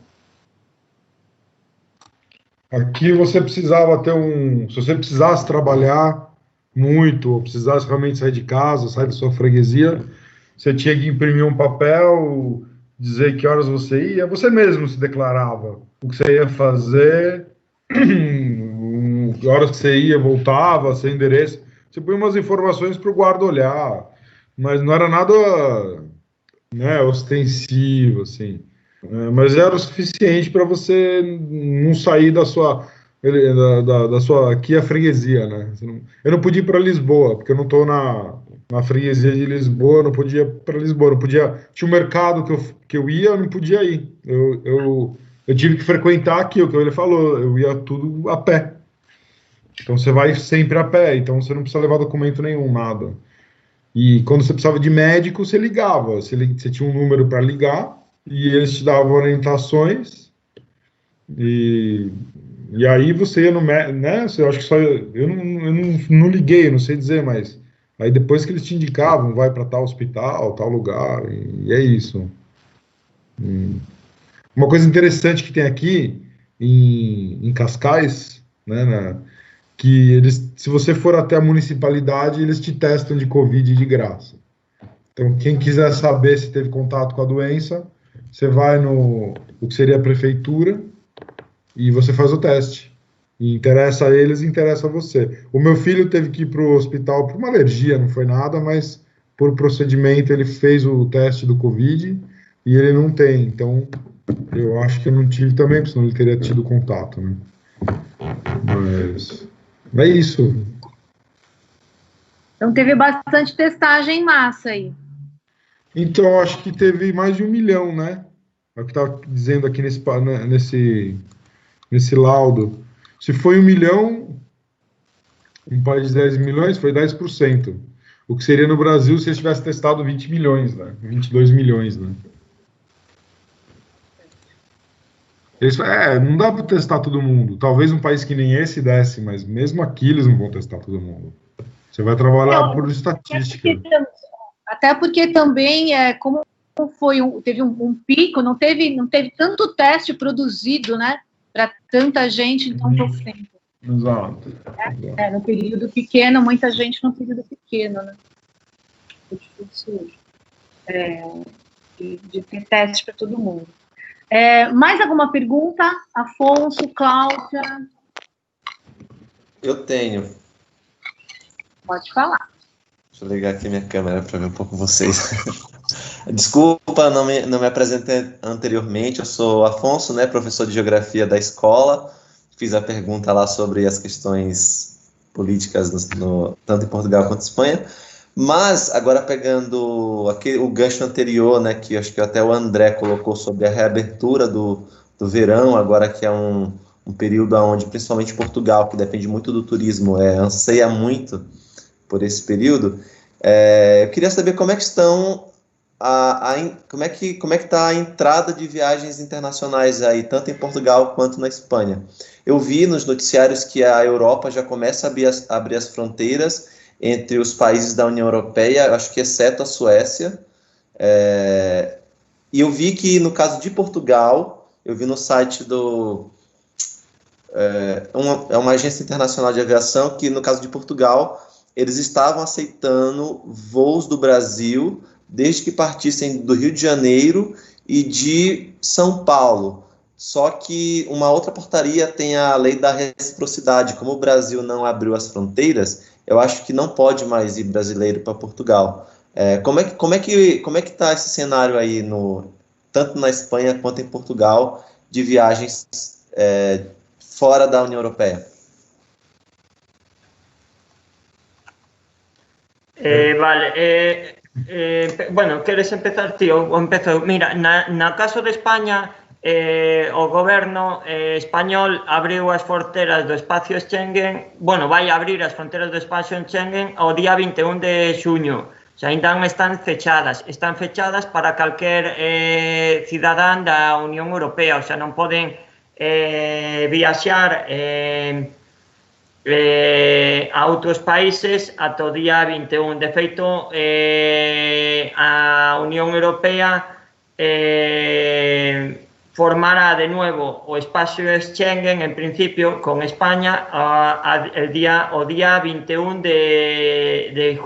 Aqui você precisava se você precisasse trabalhar muito, ou precisasse realmente sair de casa, sair da sua freguesia, você tinha que imprimir um papel, dizer que horas você ia, você mesmo se declarava o que você ia fazer, que horas que você ia, voltava, seu endereço, você põe umas informações para o guarda olhar, mas não era nada, né, ostensivo, assim. Mas era o suficiente para você não sair da sua aqui a freguesia, né? Eu não podia ir para Lisboa, porque eu não estou na freguesia de Lisboa, eu não podia ir para Lisboa, tinha um mercado que eu ia, eu não podia ir. Eu tive que frequentar aqui, o que ele falou, eu ia tudo a pé. Então você vai sempre a pé, então você não precisa levar documento nenhum, nada. E quando você precisava de médico, você ligava, você tinha um número para ligar, e eles te davam orientações, e aí você ia no médico, né, eu acho que só, eu não liguei, eu não sei dizer, mas aí depois que eles te indicavam, vai para tal hospital, tal lugar, e é isso. Uma coisa interessante que tem aqui, em Cascais, né, que se você for até a municipalidade, eles te testam de Covid de graça. Então, quem quiser saber se teve contato com a doença, você vai o que seria a prefeitura e você faz o teste. E interessa a eles, interessa a você. O meu filho teve que ir para o hospital por uma alergia, não foi nada, mas por procedimento ele fez o teste do Covid e ele não tem. Então, Eu acho que eu não tive também, porque senão ele teria tido contato, né? Mas é isso. Então teve bastante testagem em massa aí. Então, acho que teve mais de 1 milhão, né? É o que está dizendo aqui nesse laudo. Se foi 1 milhão, um país de 10 milhões, foi 10%. O que seria no Brasil se eles tivessem testado 20 milhões, né? 22 milhões, né? Não dá para testar todo mundo. Talvez um país que nem esse desse, mas mesmo aqui eles não vão testar todo mundo. Você vai trabalhar por estatística. Até porque também, como teve um pico, não teve tanto teste produzido, né? Para tanta gente em tão pouco tempo. Exato. No período pequeno, muita gente no período pequeno, né? É difícil de ter teste para todo mundo. Mais alguma pergunta? Afonso, Cláudia? Eu tenho. Pode falar. Deixa eu ligar aqui minha câmera para ver um pouco vocês. Desculpa, não me apresentei anteriormente. Eu sou Afonso, né, professor de Geografia da escola. Fiz a pergunta lá sobre as questões políticas tanto em Portugal quanto em Espanha. Mas, agora pegando o gancho anterior, né, que acho que até o André colocou sobre a reabertura do verão, agora que é um período onde, principalmente Portugal, que depende muito do turismo, anseia muito por esse período, eu queria saber como é que estão como é que está a entrada de viagens internacionais aí, tanto em Portugal quanto na Espanha. Eu vi nos noticiários que a Europa já começa a abrir as fronteiras entre os países da União Europeia, acho que exceto a Suécia. E eu vi que, no caso de Portugal, eu vi no site uma agência internacional de aviação, que no caso de Portugal, eles estavam aceitando voos do Brasil, desde que partissem do Rio de Janeiro e de São Paulo. Só que uma outra portaria tem a lei da reciprocidade. Como o Brasil não abriu as fronteiras, eu acho que não pode mais ir brasileiro para Portugal. Como é que está esse cenário aí, tanto na Espanha quanto em Portugal, de viagens fora da União Europeia? Vale. Bueno, queres empezar, tío? Empezo. Mira, na caso de España, o goberno español abriu as fronteras do espacio Schengen, vai abrir as fronteras do espacio Schengen ao día 21 de xuño. O sea, ainda non están fechadas para calquer cidadán da Unión Europea, o sea, non poden viaxar a outros países ata o día 21. De feito, a Unión Europea formará de nuevo o espacio Schengen, en principio, con España o día 21 de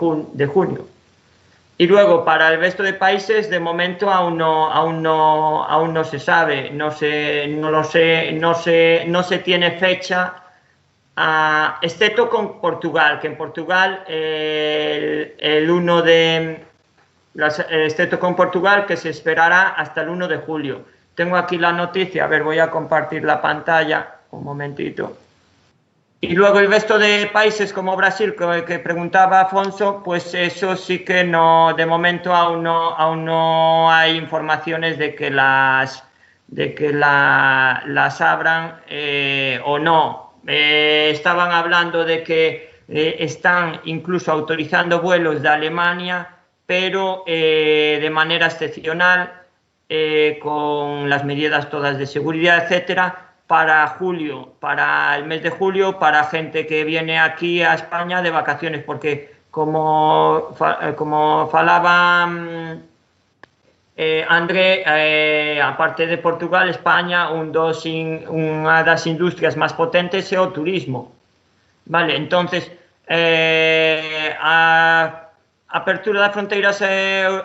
junio. Y luego, para el resto de países, de momento aún no se sabe, no se tiene fecha, excepto con Portugal, que en Portugal el 1 de... excepto con Portugal, que se esperará hasta el 1 de julio. Tengo aquí la noticia, a ver, voy a compartir la pantalla, un momentito. Y luego el resto de países como Brasil, que preguntaba Afonso, pues eso sí que no, de momento aún no hay informaciones de que las abran o no. Estaban hablando de que están incluso autorizando vuelos de Alemania, pero de manera excepcional, con las medidas todas de seguridad, etcétera, para el mes de julio, para gente que viene aquí a España de vacaciones, porque como falaba André, aparte de Portugal, España, unha das industrias máis potentes é o turismo. Vale, entonces, a apertura das fronteiras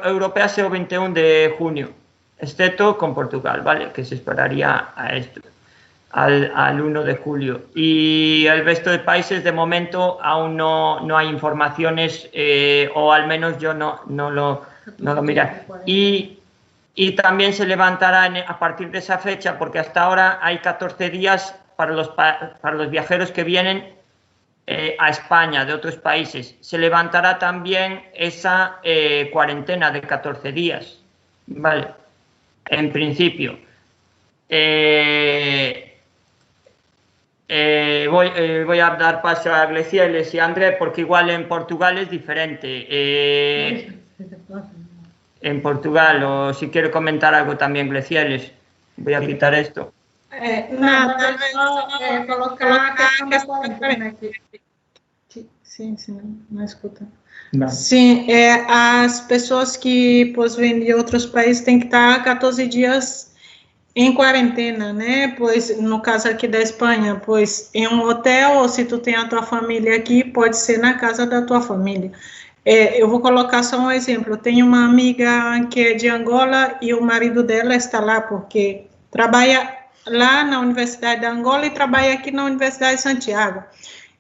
europeas é o 21 de junio, excepto con Portugal, vale, que se esperaría a esto, al 1 de julio. Y el resto de países, de momento, aún no hay informaciones, o al menos yo no lo miré. Y y también se levantará a partir de esa fecha, porque hasta ahora hay 14 días para los viajeros que vienen a España de otros países. Se levantará también esa cuarentena de 14 días, ¿vale? En principio. Voy a dar paso a Glecieles y a André, porque igual en Portugal es diferente. En Portugal, o si quiere comentar algo también, Glecieles. Voy a quitar esto. Colocar a questão da quarentena aqui. Sim, não escuta. Não. Sim, as pessoas que vêm de outros países têm que estar 14 dias em quarentena, né? Pois, no caso aqui da Espanha, pois em um hotel, ou se tu tem a tua família aqui, pode ser na casa da tua família. Eu vou colocar só um exemplo. Eu tenho uma amiga que é de Angola e o marido dela está lá porque trabalha lá na Universidade de Angola e trabalha aqui na Universidade de Santiago.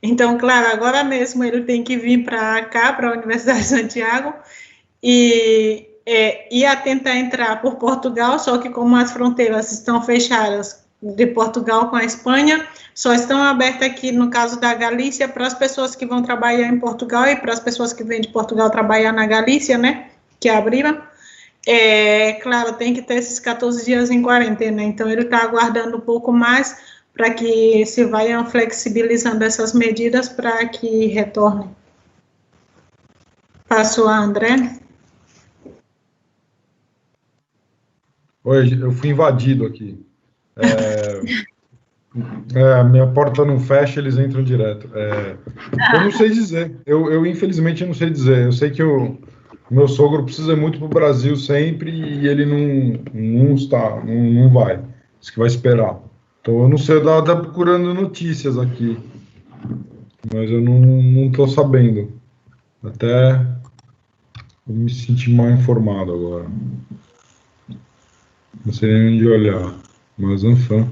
Então, claro, agora mesmo ele tem que vir para cá, para a Universidade de Santiago, e ia tentar entrar por Portugal, só que como as fronteiras estão fechadas de Portugal com a Espanha, só estão abertas aqui, no caso da Galícia, para as pessoas que vão trabalhar em Portugal e para as pessoas que vêm de Portugal trabalhar na Galícia, né, que abriram. Claro, tem que ter esses 14 dias em quarentena, então ele está aguardando um pouco mais para que se vayam flexibilizando essas medidas para que retornem. Passo a André. Oi, eu fui invadido aqui. Minha porta não fecha, eles entram direto. Eu não sei dizer. Eu infelizmente não sei dizer. Eu sei que o meu sogro precisa muito para o Brasil sempre e ele não vai. Diz que vai esperar. Então eu não sei, eu estava procurando notícias aqui, mas eu não estou sabendo. Até eu me senti mal informado agora. Não sei nem onde olhar. Mas, enfim,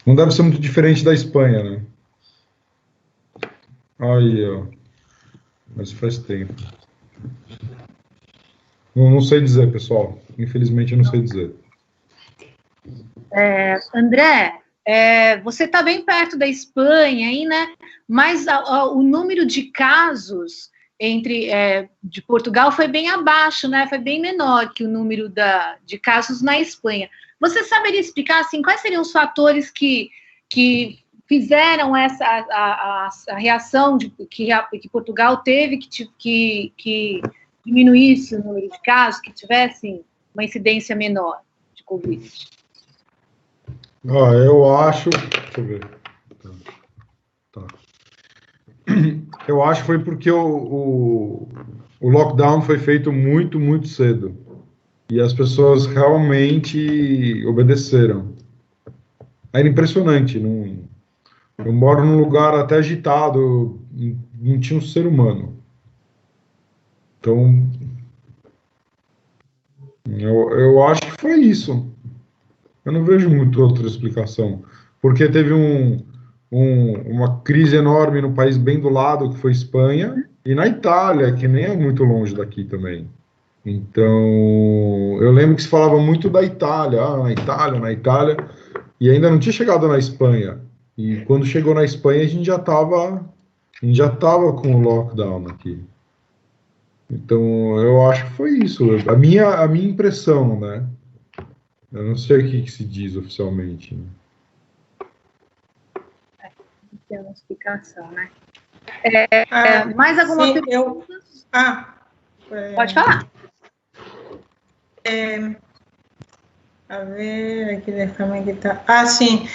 não deve ser muito diferente da Espanha, né? Aí, ó. Mas faz tempo. Não sei dizer, pessoal. Infelizmente, eu não sei dizer. André, você está bem perto da Espanha aí, né? Mas o número de casos de Portugal foi bem abaixo, né? Foi bem menor que o número de casos na Espanha. Você saberia explicar, assim, quais seriam os fatores que fizeram a reação que Portugal teve que diminuísse o número de casos, que tivessem uma incidência menor de Covid? Eu acho... Deixa eu ver. Tá. Eu acho que foi porque o lockdown foi feito muito, muito cedo. E as pessoas realmente obedeceram. Era impressionante. Eu moro num lugar até agitado, não tinha um ser humano. Então, eu acho que foi isso. Eu não vejo muito outra explicação. Porque teve uma crise enorme no país bem do lado, que foi Espanha, e na Itália, que nem é muito longe daqui também. Então, eu lembro que se falava muito da Itália, na Itália, e ainda não tinha chegado na Espanha. E quando chegou na Espanha, a gente já estava com o lockdown aqui. Então, eu acho que foi isso. A minha impressão, né? Eu não sei o que se diz oficialmente. Né? Tem uma explicação, né? Mais alguma pergunta? Pode falar. A ver, aqui como é que tá. Sim.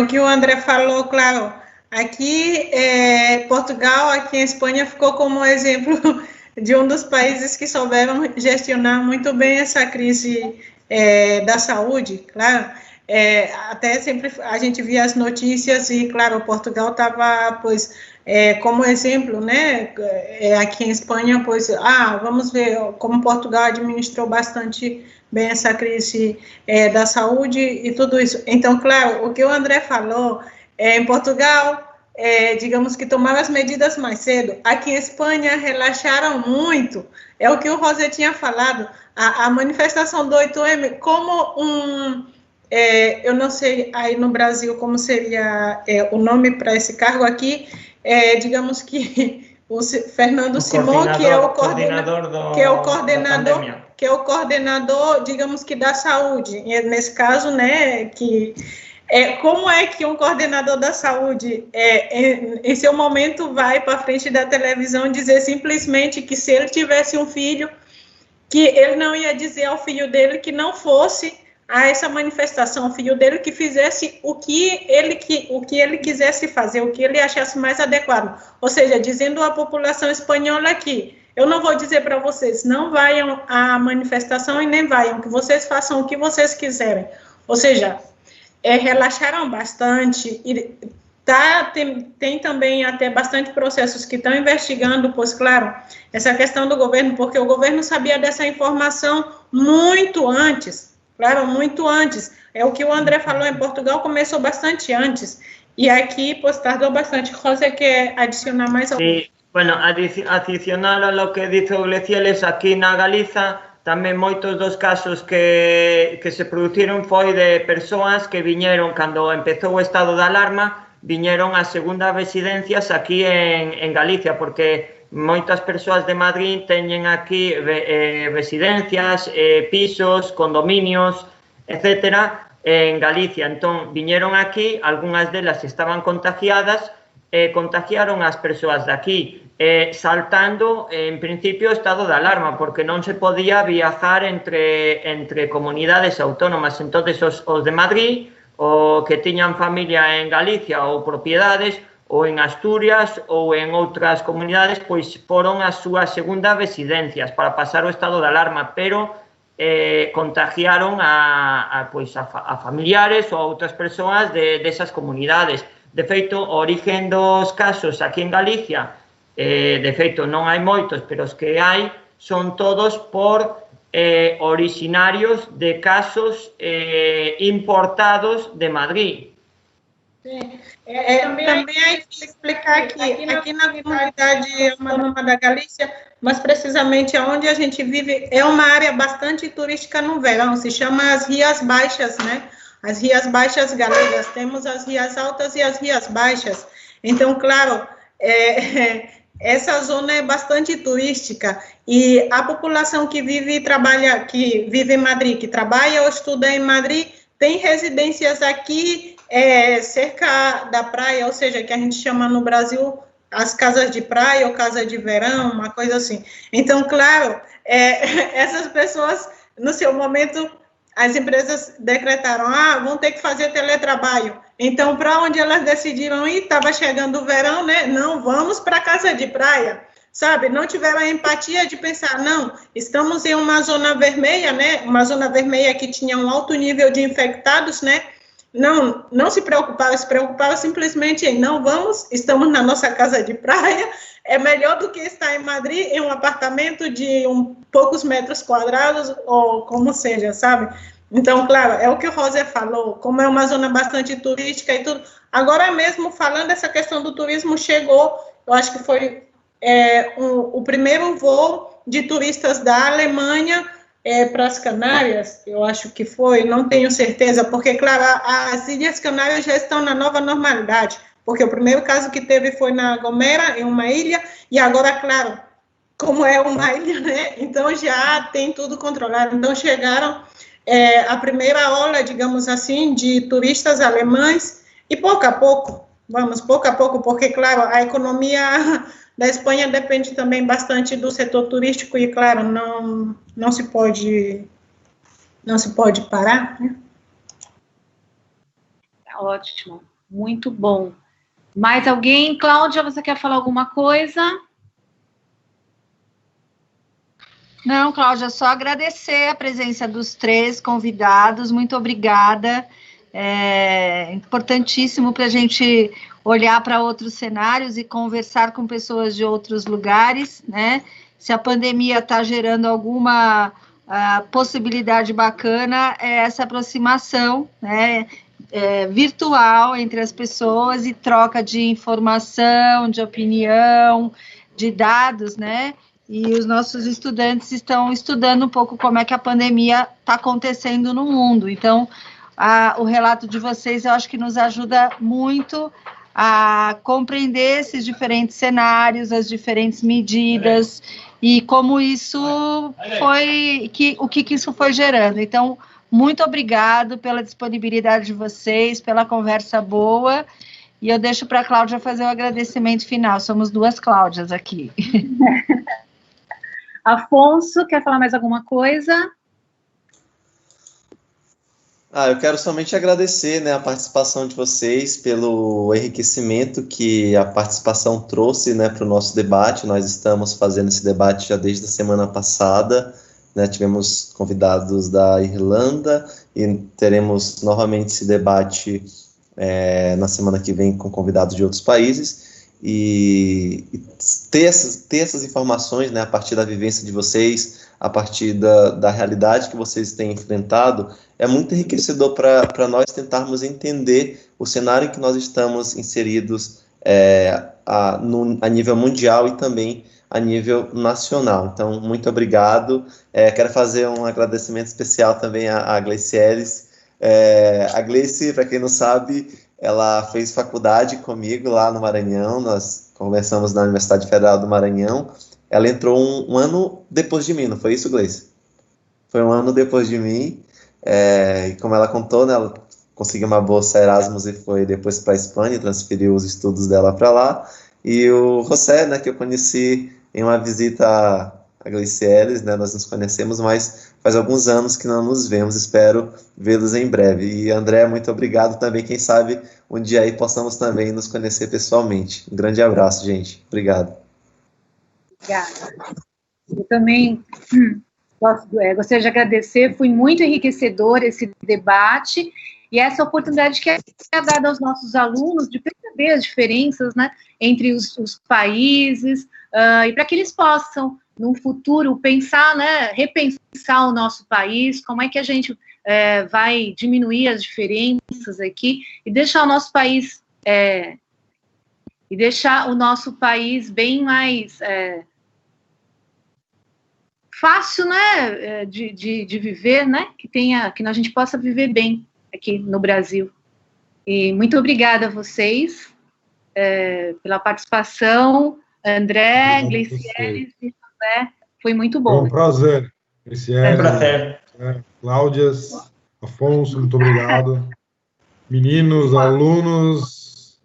O que o André falou, claro. Aqui, Portugal, aqui em Espanha, ficou como exemplo de um dos países que souberam gestionar muito bem essa crise da saúde, claro. Até sempre a gente via as notícias e, claro, Portugal estava, como exemplo, né, aqui em Espanha, vamos ver como Portugal administrou bastante bem essa crise da saúde e tudo isso. Então, claro, o que o André falou, em Portugal, digamos que tomaram as medidas mais cedo. Aqui em Espanha, relaxaram muito. É o que o José tinha falado. a manifestação do 8M como eu não sei aí no Brasil como seria o nome para esse cargo aqui, digamos que o Fernando Simão, que é o coordenador, digamos que da saúde, nesse caso, né, que como é que um coordenador da saúde, em seu momento, vai para frente da televisão dizer simplesmente que se ele tivesse um filho, que ele não ia dizer ao filho dele que não fosse a essa manifestação, o filho dele que fizesse o que ele quisesse fazer, o que ele achasse mais adequado. Ou seja, dizendo à população espanhola que eu não vou dizer para vocês, não vayam à manifestação e nem vayam, que vocês façam o que vocês quiserem. Ou seja, relaxaram bastante e tem também até bastante processos que estão investigando, pois, claro, essa questão do governo, porque o governo sabia dessa informação muito antes, claro, muito antes. É o que o André falou, em Portugal começou bastante antes, e aqui, pois, tardou bastante. José, quer adicionar mais algo? Sí, bueno, adicionar a lo que dice o Gleciales, aquí na Galiza, tamén moitos dos casos que se produciron foi de persoas que viñeron, cando empezou o estado de alarma, viñeron a segundas residencias aquí en Galicia, porque moitas persoas de Madrid teñen aquí residencias, pisos, condominios, etcétera, en Galicia. Entón, viñeron aquí, algunhas delas estaban contagiadas, contagiaron as persoas de aquí, saltando, en principio, o estado de alarma, porque non se podía viajar entre comunidades autónomas. Entón, os de Madrid, o que tiñan familia en Galicia ou propiedades, ou en Asturias ou en outras comunidades, pois foron as súas segundas residencias para pasar o estado de alarma, pero contagiaron a familiares ou a outras persoas desas comunidades. De feito, o origen dos casos aquí en Galicia, de feito non hai moitos, pero os que hai son todos por originarios de casos importados de Madrid. Sim. Também hay que explicar que aqui na comunidade autônoma da Galícia, mas precisamente onde a gente vive, é uma área bastante turística no verão, se chama as Rias Baixas, né? As Rias Baixas galegas, temos as Rias Altas e as Rias Baixas. Então, claro, essa zona é bastante turística e a população que vive e trabalha, que vive em Madrid, que trabalha ou estuda em Madrid, tem residências aqui cerca da praia, ou seja, que a gente chama no Brasil as casas de praia ou casa de verão, uma coisa assim. Então, claro, essas pessoas, no seu momento, as empresas decretaram, vão ter que fazer teletrabalho. Então, para onde elas decidiram ir, estava chegando o verão, né? Não, vamos para a casa de praia, sabe? Não tiveram a empatia de pensar, não, estamos em uma zona vermelha, né? Uma zona vermelha que tinha um alto nível de infectados, né? Não se preocupava simplesmente em, não, estamos na nossa casa de praia, é melhor do que estar em Madrid, em um apartamento de poucos metros quadrados, ou como seja, sabe? Então, claro, é o que o José falou, como é uma zona bastante turística e tudo. Agora mesmo, falando dessa questão do turismo, chegou, eu acho que foi o primeiro voo de turistas da Alemanha para as Canárias, eu acho que foi, não tenho certeza, porque, claro, as Ilhas Canárias já estão na nova normalidade, porque o primeiro caso que teve foi na Gomera, em uma ilha, e agora, claro, como é uma ilha, né, então já tem tudo controlado. Então chegaram a primeira ola, digamos assim, de turistas alemães, e pouco a pouco, porque, claro, a economia da Espanha depende também bastante do setor turístico e, claro, não se pode parar, né? Tá ótimo, muito bom. Mais alguém? Cláudia, você quer falar alguma coisa? Não, Cláudia, só agradecer a presença dos três convidados, muito obrigada. É importantíssimo para a gente olhar para outros cenários e conversar com pessoas de outros lugares, né? Se a pandemia está gerando alguma possibilidade bacana, é essa aproximação, né? Virtual entre as pessoas e troca de informação, de opinião, de dados, né? e os nossos estudantes estão estudando um pouco como é que a pandemia está acontecendo no mundo. Então, o relato de vocês, eu acho que nos ajuda muito a compreender esses diferentes cenários, as diferentes medidas, e como isso foi, o que isso foi gerando. Então, muito obrigado pela disponibilidade de vocês, pela conversa boa, e eu deixo para a Cláudia fazer o agradecimento final. Somos duas Cláudias aqui. Afonso, quer falar mais alguma coisa? Eu quero somente agradecer, né, a participação de vocês, pelo enriquecimento que a participação trouxe, né, para o nosso debate. Nós estamos fazendo esse debate já desde a semana passada, né, tivemos convidados da Irlanda e teremos novamente esse debate na semana que vem com convidados de outros países, e ter essas informações, né, a partir da vivência de vocês, a partir da realidade que vocês têm enfrentado, é muito enriquecedor para nós tentarmos entender o cenário em que nós estamos inseridos a nível mundial e também a nível nacional. Então, muito obrigado. Quero fazer um agradecimento especial também à Gleicielis. A Gleice, para quem não sabe, ela fez faculdade comigo lá no Maranhão, nós conversamos na Universidade Federal do Maranhão. Ela entrou um ano depois de mim, não foi isso, Gleice? Foi um ano depois de mim, e como ela contou, né, ela conseguiu uma bolsa Erasmus e foi depois para a Espanha, transferiu os estudos dela para lá. E o José, né, que eu conheci em uma visita a Gleicielis, né, nós nos conhecemos, mas faz alguns anos que não nos vemos, espero vê-los em breve. E André, muito obrigado também, quem sabe um dia aí possamos também nos conhecer pessoalmente. Um grande abraço, gente. Obrigado. Obrigada. Eu também gostaria de agradecer, foi muito enriquecedor esse debate, e essa oportunidade que é dada aos nossos alunos de perceber as diferenças, né, entre os países, e para que eles possam, no futuro, pensar, né, repensar o nosso país, como é que a gente vai diminuir as diferenças aqui, e deixar o nosso país bem mais fácil, né, de viver, né, que a gente possa viver bem aqui no Brasil. E muito obrigada a vocês pela participação, André, Gleicielis e José, foi muito bom. Foi um prazer. É um prazer. Cláudias, Afonso, muito obrigado. Meninos, alunos.